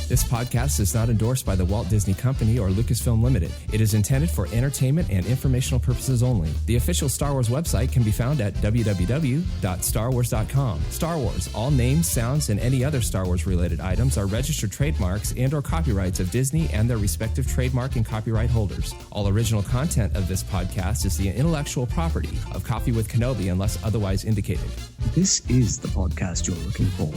This podcast is not endorsed by the Walt Disney Company or Lucasfilm Limited. It is intended for entertainment and informational purposes only. The official Star Wars website can be found at www.starwars.com. Star Wars, all names, sounds, and any other Star Wars related items are registered trademarks and or copyrights of Disney and their respective trademark and copyright holders. All original content of this podcast is the intellectual property of Coffee with Kenobi unless otherwise indicated. This is the podcast you're looking for.